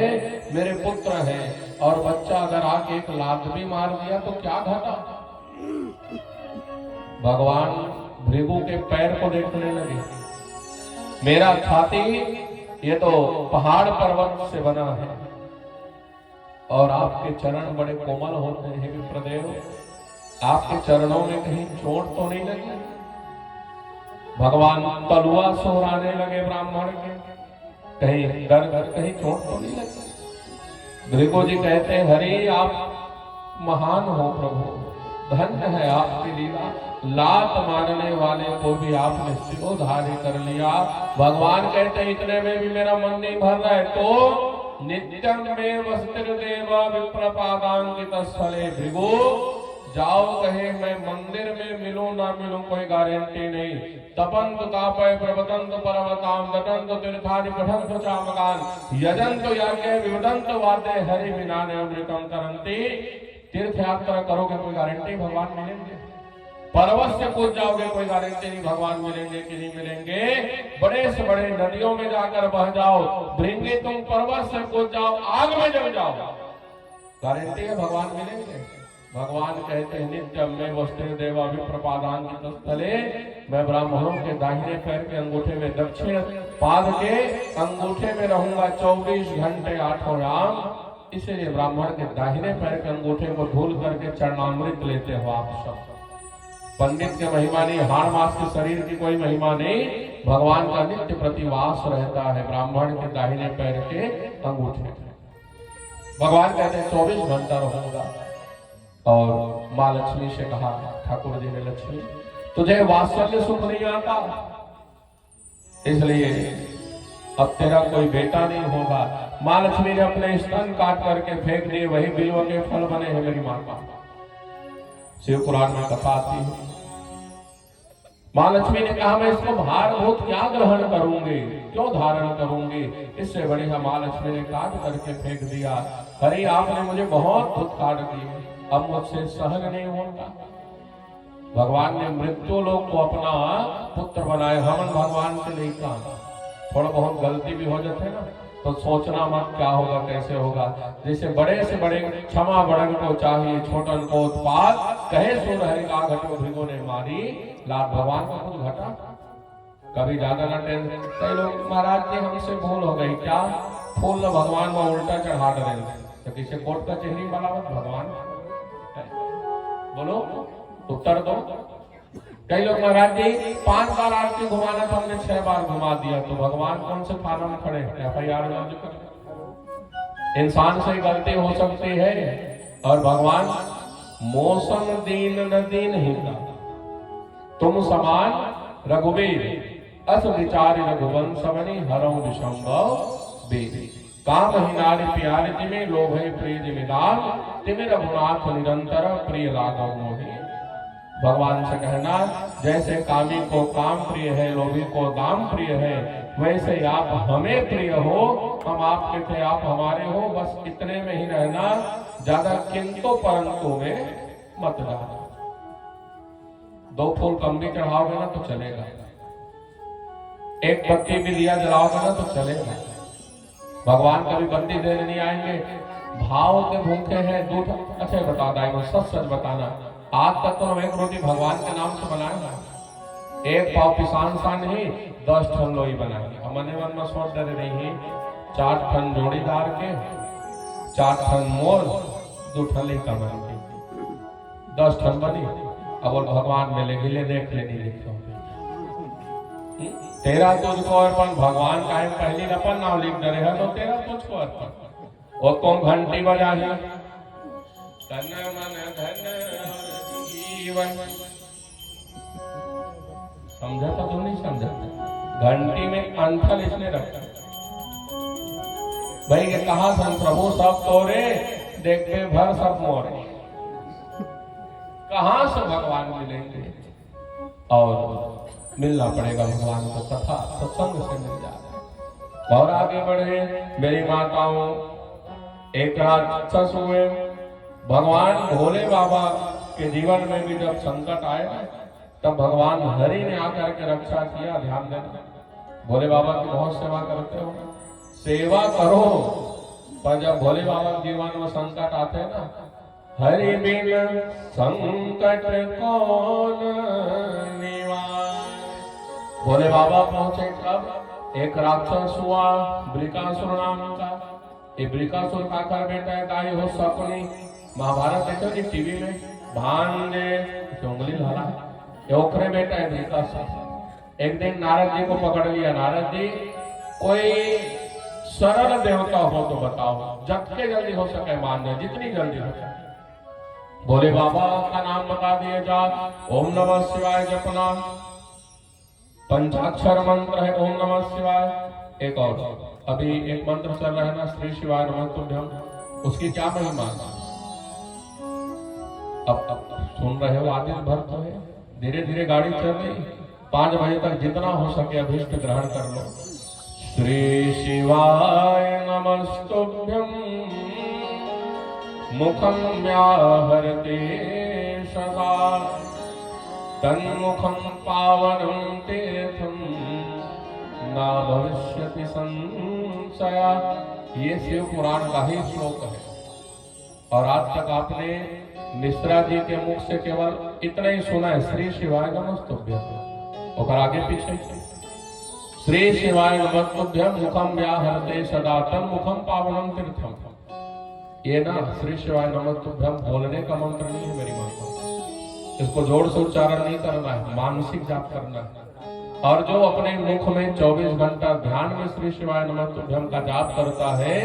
मेरे पुत्र है, और बच्चा अगर आके 1 लाख भी मार दिया तो क्या घटा। भगवान भृगु के पैर को देखने लगे, मेरा छाती ये तो पहाड़ पर्वत से बना है, और आपके चरण बड़े कोमल होते हैं विप्रदेव, आपके चरणों में कहीं चोट तो नहीं लगी। भगवान तलुआ सोहराने लगे ब्राह्मण के, कहीं दर्द, कहीं चोट तो नहीं लगी। भृगु जी कहते हैं हरि आप महान हो प्रभु, धन्य है आपकी लीला, लात मारने वाले को भी आपने शिरोधार्य कर लिया। भगवान कहते हैं इतने में भी मेरा मन नहीं भर रहा है, तो नित्यम में वस्त्रदेव विप्रपादांकित स्थले भृगु, जाओ कहे मैं मंदिर में मिलूं ना मिलूं कोई गारंटी नहीं। तपंत तापय प्रवतंत पर्वताम दटंत तीर्थादि पठंत चामगान यजंत याज्ञ विवदंत वाद्य हरि विनाने अमृतम तरंती। तीर्थ यात्रा करोगे कोई गारंटी भगवान मिलेंगे, पर्वत से कूद जाओगे कोई गारंटी नहीं भगवान मिलेंगे कि नहीं मिलेंगे। बड़े से बड़े नदियों में जाकर बह जाओ, भृंगी तुम पर्वत से कूद जाओ, आग में जल जाओ, गारंटी है भगवान मिलेंगे। भगवान कहते हैं नित्यम में वस्त्र देवा विप्रपादांकित स्थले, मैं ब्राह्मणों के दाहिने पैर के अंगूठे में, दक्षिण पाद के अंगूठे में रहूंगा 24 घंटे 8 याम। इसलिए ब्राह्मण के दाहिने पैर के अंगूठे को धूल करके चरणामृत लेते हो आप सब। पंडित की महिमा नहीं, हाड़ मास के शरीर की कोई महिमा नहीं, भगवान का नित्य प्रतिवास रहता है ब्राह्मण के दाहिने पैर के अंगूठे। भगवान कहते हैं 24 घंटा रहूंगा। और माँ लक्ष्मी से कहा ठाकुर जी ने, लक्ष्मी तुझे वात्सल्य सुख नहीं आता, इसलिए अब तेरा कोई बेटा नहीं होगा। माँ लक्ष्मी ने अपने स्तन काट करके फेंक दिए, वही बिल्व के फल बने हैं मेरी माँ का। शिव पुराण में कथा आती है। माँ लक्ष्मी ने कहा मैं इसको भारभूत क्या ग्रहण करूंगी, क्यों धारण करूंगी, इससे बढ़िया माँ लक्ष्मी ने काट करके फेंक दिया। हरि आपने मुझे बहुत दुख काट दिए, अब मुझसे सहन नहीं होता। भगवान ने मृत्यु लोग को अपना पुत्र बनाए। हमन भगवान से नहीं कहा, थोड़ा बहुत गलती भी हो जाते ना तो सोचना मत क्या होगा कैसे होगा। जैसे बड़े से बड़े क्षमा बड़न को चाहिए, छोटन को उत्पाद कहे सुन हरि का घटो भृगु ने मारी। लाभ भगवान का कुछ घटा, कभी ज्यादा ना टेंशन। कई लोग महाराज जी हमसे भूल हो गई, क्या फूल भगवान को उल्टा चढ़ा रहे, तो किसी कोर्ट का चेहरी वाला भगवान बोलो उत्तर दो। कई लोग महाराज जी 5 बार आरती घुमाना था, हमने 6 बार घुमा दिया, तो भगवान कौन से थाना में खड़े, FIR दर्ज कर। इंसान से गलती हो सकती है, और भगवान मौसम दीन न दीन ही का तुम समान रघुवीर अस विचार रघुवंश बनी हरौ विशंभव बेरी। काम ही नारी प्यारे तिमे लोभ है प्रिय जिमिदार तिमे रघुनाथ निरंतर प्रिय राघव मोहि। भगवान से कहना जैसे कामी को काम प्रिय है, लोभी को दाम प्रिय है, वैसे आप हमें प्रिय हो, हम आपके थे आप हमारे हो, बस इतने में ही रहना, ज्यादा किंतु परंतु में मत जाना। 2 फूल कम भी चढ़ाओगे ना तो चलेगा, 1 बत्ती भी दिया जलाओगे ना तो चलेगा। भगवान कभी बत्ती देने नहीं आएंगे। भाव के भूखे हैं, दूध अच्छे बता देंगे, सच सच बताना। आज तक तो हम 1 रोटी भगवान के नाम से बनाएंगे, 1 पाव पिसान सा नहीं 10 ठन लोई बनाएंगे। हमने मन में सोच डरे नहीं, 4 ठन जोड़ीदार के, 4 ठन मोर, 2 ठन कमर के, 10 ठन बनी। अब भगवान मिले गिले देख लेनी लिखो। तेरा तुझको अर्पण, भगवान का है पहली अपन नाम लिख दे रहे तो तेरा तुझको अर्पण। और तुम घंटी बजा ली, तन मन धन जीवन, समझा तो तुम नहीं समझा। घंटी में अंथल इसने रखा, भाई ये कहा सन प्रभु सब तोरे, देखते भर सब मोरे। कहां से भगवान मिलेंगे? और मिलना पड़ेगा भगवान को, कथा सत्संग से मिल जाए। और आगे बढ़े मेरी माताओं, एक राक्षस हुए, भगवान भोले बाबा के जीवन में भी जब संकट आए तब भगवान हरि ने आकर के रक्षा किया। ध्यान देना, भोले बाबा की बहुत सेवा करते हो, सेवा करो, पर जब भोले बाबा के जीवन में संकट आते हैं ना, हरि बिन संकट कौन निवार। भोले बाबा पहुंचे कब? एक राक्षस हुआ बृकासुर नाम का। ये बृकासुर का कर बेटा है गाय हो सपनी, महाभारत देखो जी टीवी में, भांजे चुंगली लाला ये ओखरे बेटा है बृकासुर। एक दिन नारद जी को पकड़ लिया, नारद जी कोई सरल देवता हो तो बताओ, जितने जल्दी हो सके मान जाए, जितनी जल्दी हो सके। भोले बाबा का नाम बता दिए जा, ओम नमः शिवाय जपना, पंचाक्षर मंत्र है ओम नमः शिवाय। एक और अभी एक मंत्र चल रहा है ना, श्री शिवाय नमः तुभ्यम, उसकी क्या महिमा? अब सुन रहे हो, आदित्य भर तो है, धीरे धीरे गाड़ी चल रही, 5 बजे तक जितना हो सके अभीष्ट ग्रहण कर लो। श्री शिवाय नमस्तुभ्यं मुखं व्याहरते सदा, तन्मुखं पावनं तीर्थं न भविष्यति संशया। ये शिव पुराण का ही श्लोक है। और आज तक आपने मिश्रा जी के मुख से केवल इतना ही सुना है, श्री शिवाय नमस्तुभ्यं। और आगे पीछे श्री शिवाय नमस्तुभ्यं मुखं व्याहरते सदा, तन्मुखं पावनं तीर्थम। ये ना श्री शिवाय नमस्तुभ्यं बोलने का मंत्र नहीं है मेरी माता, इसको जोर से उच्चारण नहीं करना है, मानसिक जाप करना है। और जो अपने मुख में 24 घंटा ध्यान में श्री शिवाय नमस्तुभ्यं का जाप करता है,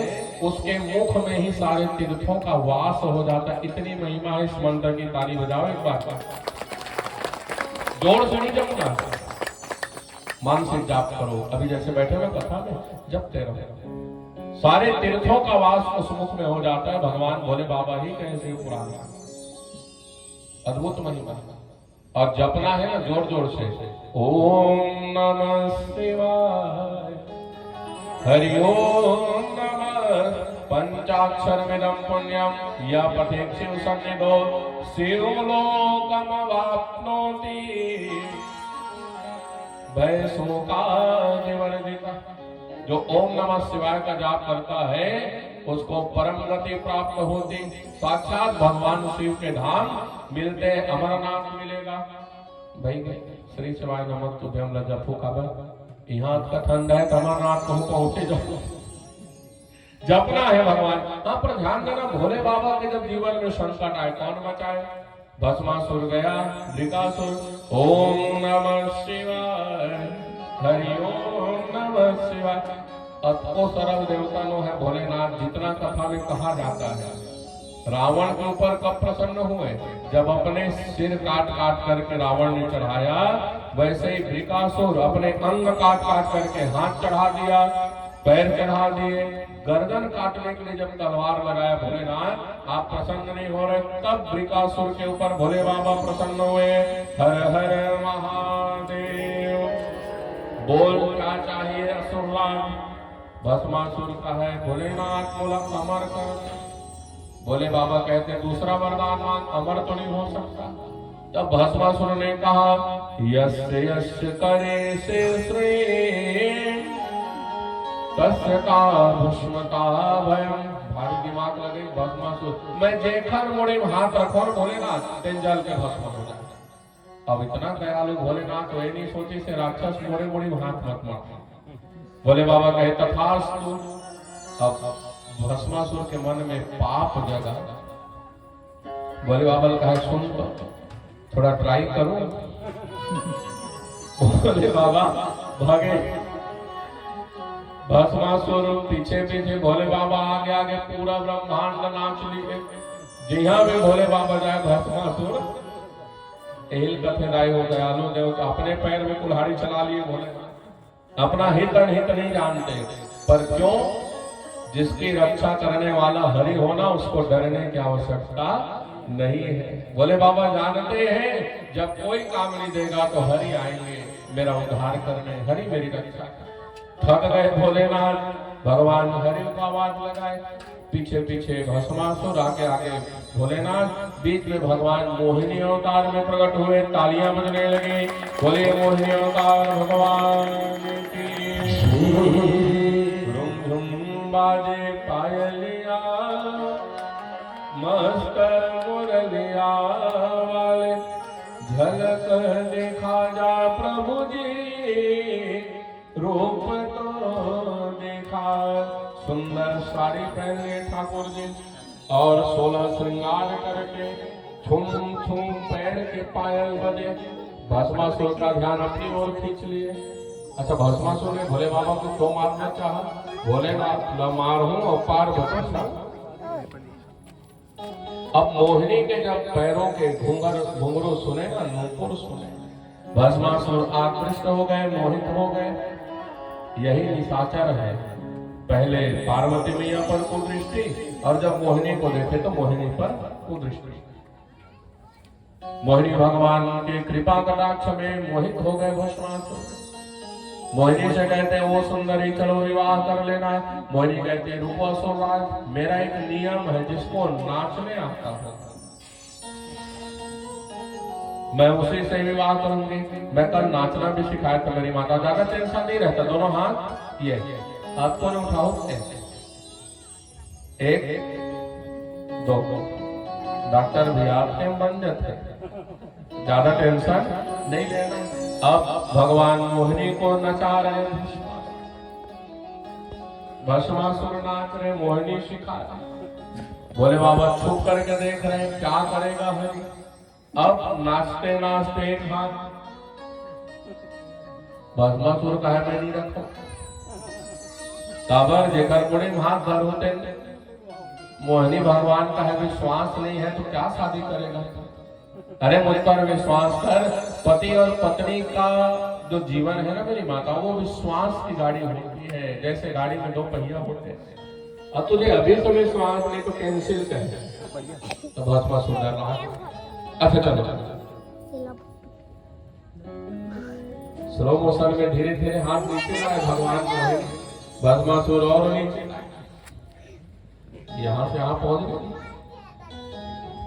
उसके मुख में ही सारे तीर्थों का वास हो जाता है। इतनी महिमा है इस मंत्र की, ताली बजाओ एक बार, जोर से नहीं जपना, मानसिक जाप करो। अभी जैसे बैठे हुए कथा में जपते रहो, सारे तीर्थों का वास उस मुख में हो जाता है। भगवान भोले बाबा ही कहे शिव पुराण, अद्भुत महिमा। और जपना है ना जोर जोर से, ओम नमः शिवाय, हरि ओम नमः पंचाक्षरमिदं पुण्यं या पठेत् शिव सन्निधौ शिवलोकमवाप्नोति वैशोकादिवर्जितः। जो ओम नमः शिवाय का जाप करता है उसको परम गति प्राप्त होती, साक्षात भगवान शिव के धाम मिलते, अमरनाथ मिलेगा। भाई श्री शिवाय नमस्तुभ्यं जपू का यहाँ का ठंडा है, अमरनाथ को पहुंचे जाओ, जपना है भगवान। हाँ पर ध्यान देना, भोले बाबा के जब जीवन में संकट आए कौन बचाए? भस्मासुर गया, बृकासुर। ओम नमः शिवाय, हरि ओम नमः शिवाय। अतो सरल देवता नो है भोलेनाथ, जितना कथा में कहा जाता है। रावण के ऊपर कब प्रसन्न हुए? जब अपने सिर काट काट करके रावण ने चढ़ाया, वैसे ही बृकासुर अपने अंग काट काट करके हाथ चढ़ा दिया, पैर चढ़ा दिए, गर्दन काटने के लिए जब तलवार लगाया भोलेनाथ, आप प्रसन्न नहीं हो रहे, तब बृकासुर के ऊपर भोले बाबा प्रसन्न हुए। हर हर महादेव। बोल क्या चाहिए असुरलाल? भस्मासुर का है भोलेनाथ मूलक अमर कर। भोले बाबा कहते दूसरा वरदान मांग, अमर तो नहीं हो सकता। तब भस्मासुर ने कहा यस्य यस्य करे से श्री तस्य का भस्मता भयम। भारी दिमाग लगे भस्मासुर, मैं जेखर मोड़े हाथ रखो भोलेनाथ तेन जल के भस्म हो जाए। अब इतना दयालु भोलेनाथ वे नहीं सोची से राक्षस मोड़े मोड़ी हाथ मत मार। भोले बाबा कहे तथास्तु। अब भस्मासुर के मन में पाप जगा। भोले बाबा ने कहा सुन तो थोड़ा ट्राई करो। भोले बाबा भागे। भस्मासुर पीछे पीछे, भोले बाबा आगे आगे, पूरा ब्रह्मांड नाच लिए। जहाँ भी भोले बाबा जाए भस्मासुर एल कथेदाई हो गया। लो देव अपने पैर में कुल्हाड़ी चला लिए भोले, अपना हित अनहित नहीं जानते। पर क्यों? जिसकी रक्षा करने वाला हरि होना, उसको डरने की आवश्यकता नहीं है। भोले बाबा जानते हैं जब कोई काम नहीं देगा तो हरि आएंगे मेरा उद्धार करने, हरि मेरी रक्षा। थक गए भोलेनाथ, भगवान हरि को आवाज लगाए। पीछे पीछे भस्मासुर, आगे आगे भोलेनाथ। बीच में भगवान मोहिनी अवतार में प्रकट हुए। तालियां बजने लगी। बोले मोहिनी अवतार भगवान की। झुम झुम बाजे पायलिया, मस्कर मुरलिया वाले। झलक देखा जा प्रभु जी, रूप तो देखा। सुंदर साड़ी पहने ठाकुर जी और 16 श्रृंगार करके छुम छुम पैर के पायल बजे। भस्मासुर का ध्यान अपनी ओर खींच लिए। अच्छा, भस्मासुर ने भोले बाबा को क्यों मारना चाहा? भोलेनाथ न मारूं और पार्वती। अब मोहिनी के जब पैरों के घुंघरू सुने ना, नूपुर सुने, भस्मासुर आकृष्ट हो गए, मोहित हो गए। यही निशाचर है। पहले पार्वती मैया पर कुदृष्टि, और जब मोहिनी को देखे तो मोहिनी पर कुदृष्टि। मोहिनी भगवान के कृपा कटाक्ष में मोहित हो गए भस्मासुर। मोहिनी से कहते हैं, वो सुंदरी चलो विवाह कर लेना। मोहिनी कहती है, रूपासुर राज, मेरा एक नियम है, जिसको नाचने आता है मैं उसी से विवाह करूंगी। मैं कल नाचना भी सिखाया था मेरी माता। ज्यादा टेंशन नहीं रहता। दोनों हाथ ये हाथ को न उठाओ, एक दो। डॉक्टर भी आपके बन जाते, ज्यादा टेंशन नहीं लेना। अब भगवान मोहिनी को नचा रहे, भस्मासुर नाच रहे, मोहिनी सिखा। भोले बाबा छुप करके देख रहे हैं क्या करेगा हरि। अब नाचते नाचते एक हाथ भस्मासुर का है मैं नहीं रखो। काबर जेकर गुणे हाथ धर होते। मोहिनी भगवान का है विश्वास नहीं है तो क्या शादी करेगा? अरे मुझ पर विश्वास कर। पति और पत्नी का जो जीवन है ना मेरी माता, वो विश्वास की गाड़ी होती है। जैसे गाड़ी में 2 पहिया होते हैं। अब तुझे अभी तो विश्वास नहीं तो कैंसिल कर। तो भस्मासुर डर रहा है। अच्छा चलो, स्लो मोशन में धीरे धीरे हाथ नीचे लाए भगवान को। भस्मासुर और नीचे, यहाँ से यहाँ पहुंच गए।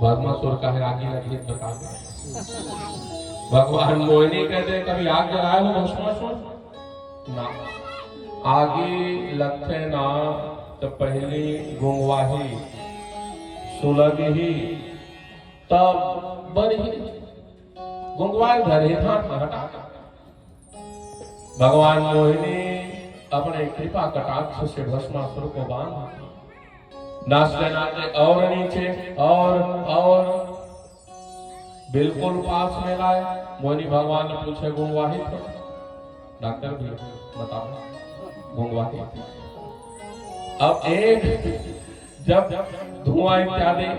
भस्मासुर का है आगे लगी बता। भगवान मोहिनी कहते कभी आग जलाए हो भस्मासुर ना? आगे लगते ना तो पहली गुंगवाही सुलगी, तब बड़ी गुंगवाई धरे हटा। भगवान मोहिनी अपने कृपा कटाक्ष से भस्मासुर को बांध। नाचते नाचते और नीचे और बिल्कुल पास में लाए। मोहिनी भगवान ने पूछे गुंगवाही तो? डॉक्टर भी बताओ गुंगवाही। अब एक जब धुआं इत्यादि,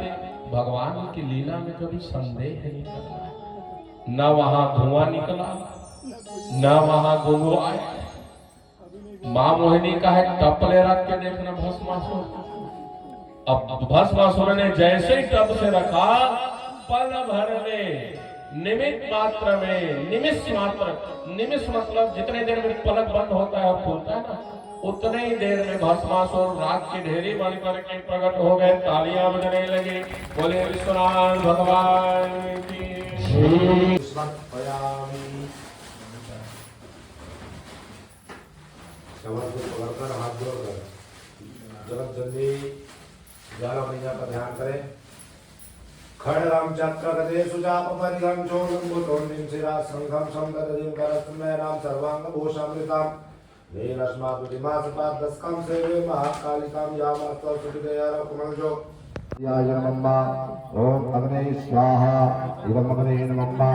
भगवान की लीला में कभी संदेह नहीं करना। न वहां धुआं निकला, न वहां गुंगवाई। मां मोहिनी का है टपले रख के देखना भस्मासुर। अब भस्मासुर ने जैसे ही टप से रखा, पल भर में, निमिष मात्र में, निमिष मतलब जितने देर में पलक बंद होता है और खुलता है ना, उतने ही देर में भस्मासुर राख की ढेरी बन करके प्रकट हो गए। तालियां बजने लगी। बोले विश्वनाथ भगवान की। हाथ जोड़कर जल्दी 11 महीना का ध्यान करें। खड़गम चक्र गदे सुजाप परिगम चोरम बुतोर्निम शिरा संघम समददिम करस्मै नाम सर्वांग भूषामृताम वेलस्मात् विमासपाद दस्कम सेवे महाकालिकाम यामास्तव सुविदयार कुमलजो याय नमः। ओम अग्ने स्वाहा इदम अग्ने नमः।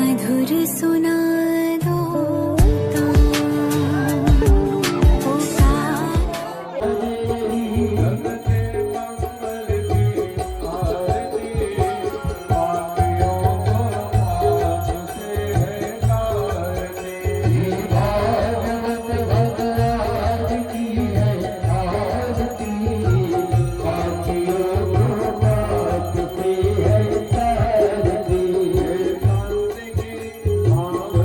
मधुर सुना दो Thank you.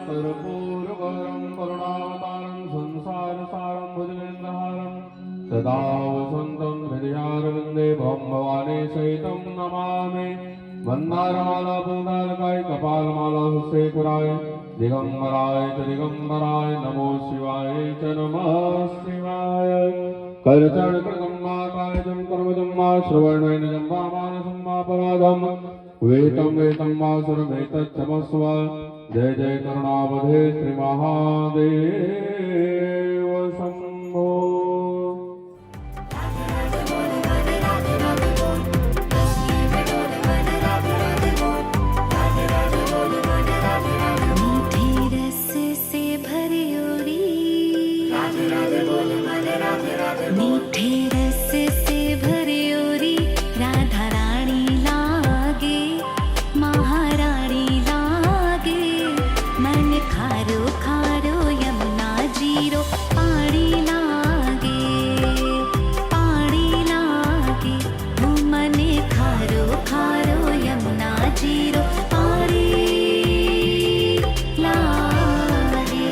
कर्पूरगौरं करुणावतारं संसारसारं भुजगेन्द्रहारं सदा वसन्तं हृदयारविन्दे भवानी सहितं नमामि। मन्दारमाला पुण्डालकाय कपालमाला हस्तेकुराय दिगंबराय च दिगंबराय नमो शिवाय च नमः शिवाय। करचरणकृतं मा कायजं कर्मजं मा श्रवणेन वा मानसं वा पराधं वेतं वा सर्वमेतच्छमस्व। जय जय करुणावधे श्री महादेव शंभो। मीठे रस से भरी ओरी मीठे रस से भरी ओरी राधा रानी लागे महारानी लागे। मन खारो खारो यमुना जीरो पानी लागे वो मन खारो खारो यमुना जीरो पानी लागे।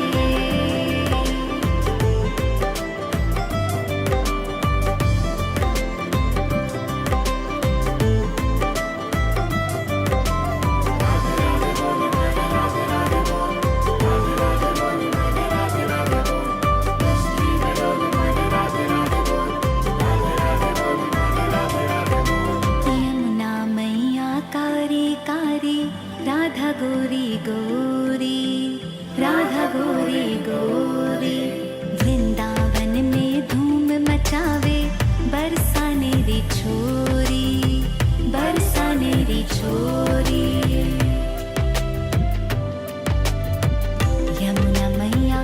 यमुना मैया कारी कारी राधा गोरी गोरी राधा गोरी गोरी। वृंदावन में धूम मचावे बरसाने री छोरी बरसाने री छोरी। यमुना मैया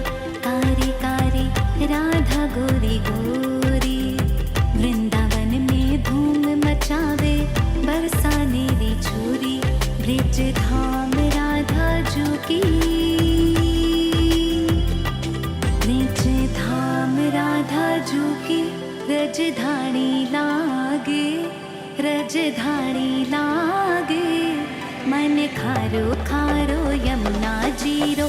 कारी कारी राधा गोरी गोरी। वृंदावन में धूम मचावे बरसाने री छोरी। ब्रिज धाम राधा जू की ब्रिज धाम राधा जू की। रजधानी लागे रजधानी लागे। मन खारो खारो यमुना जीरो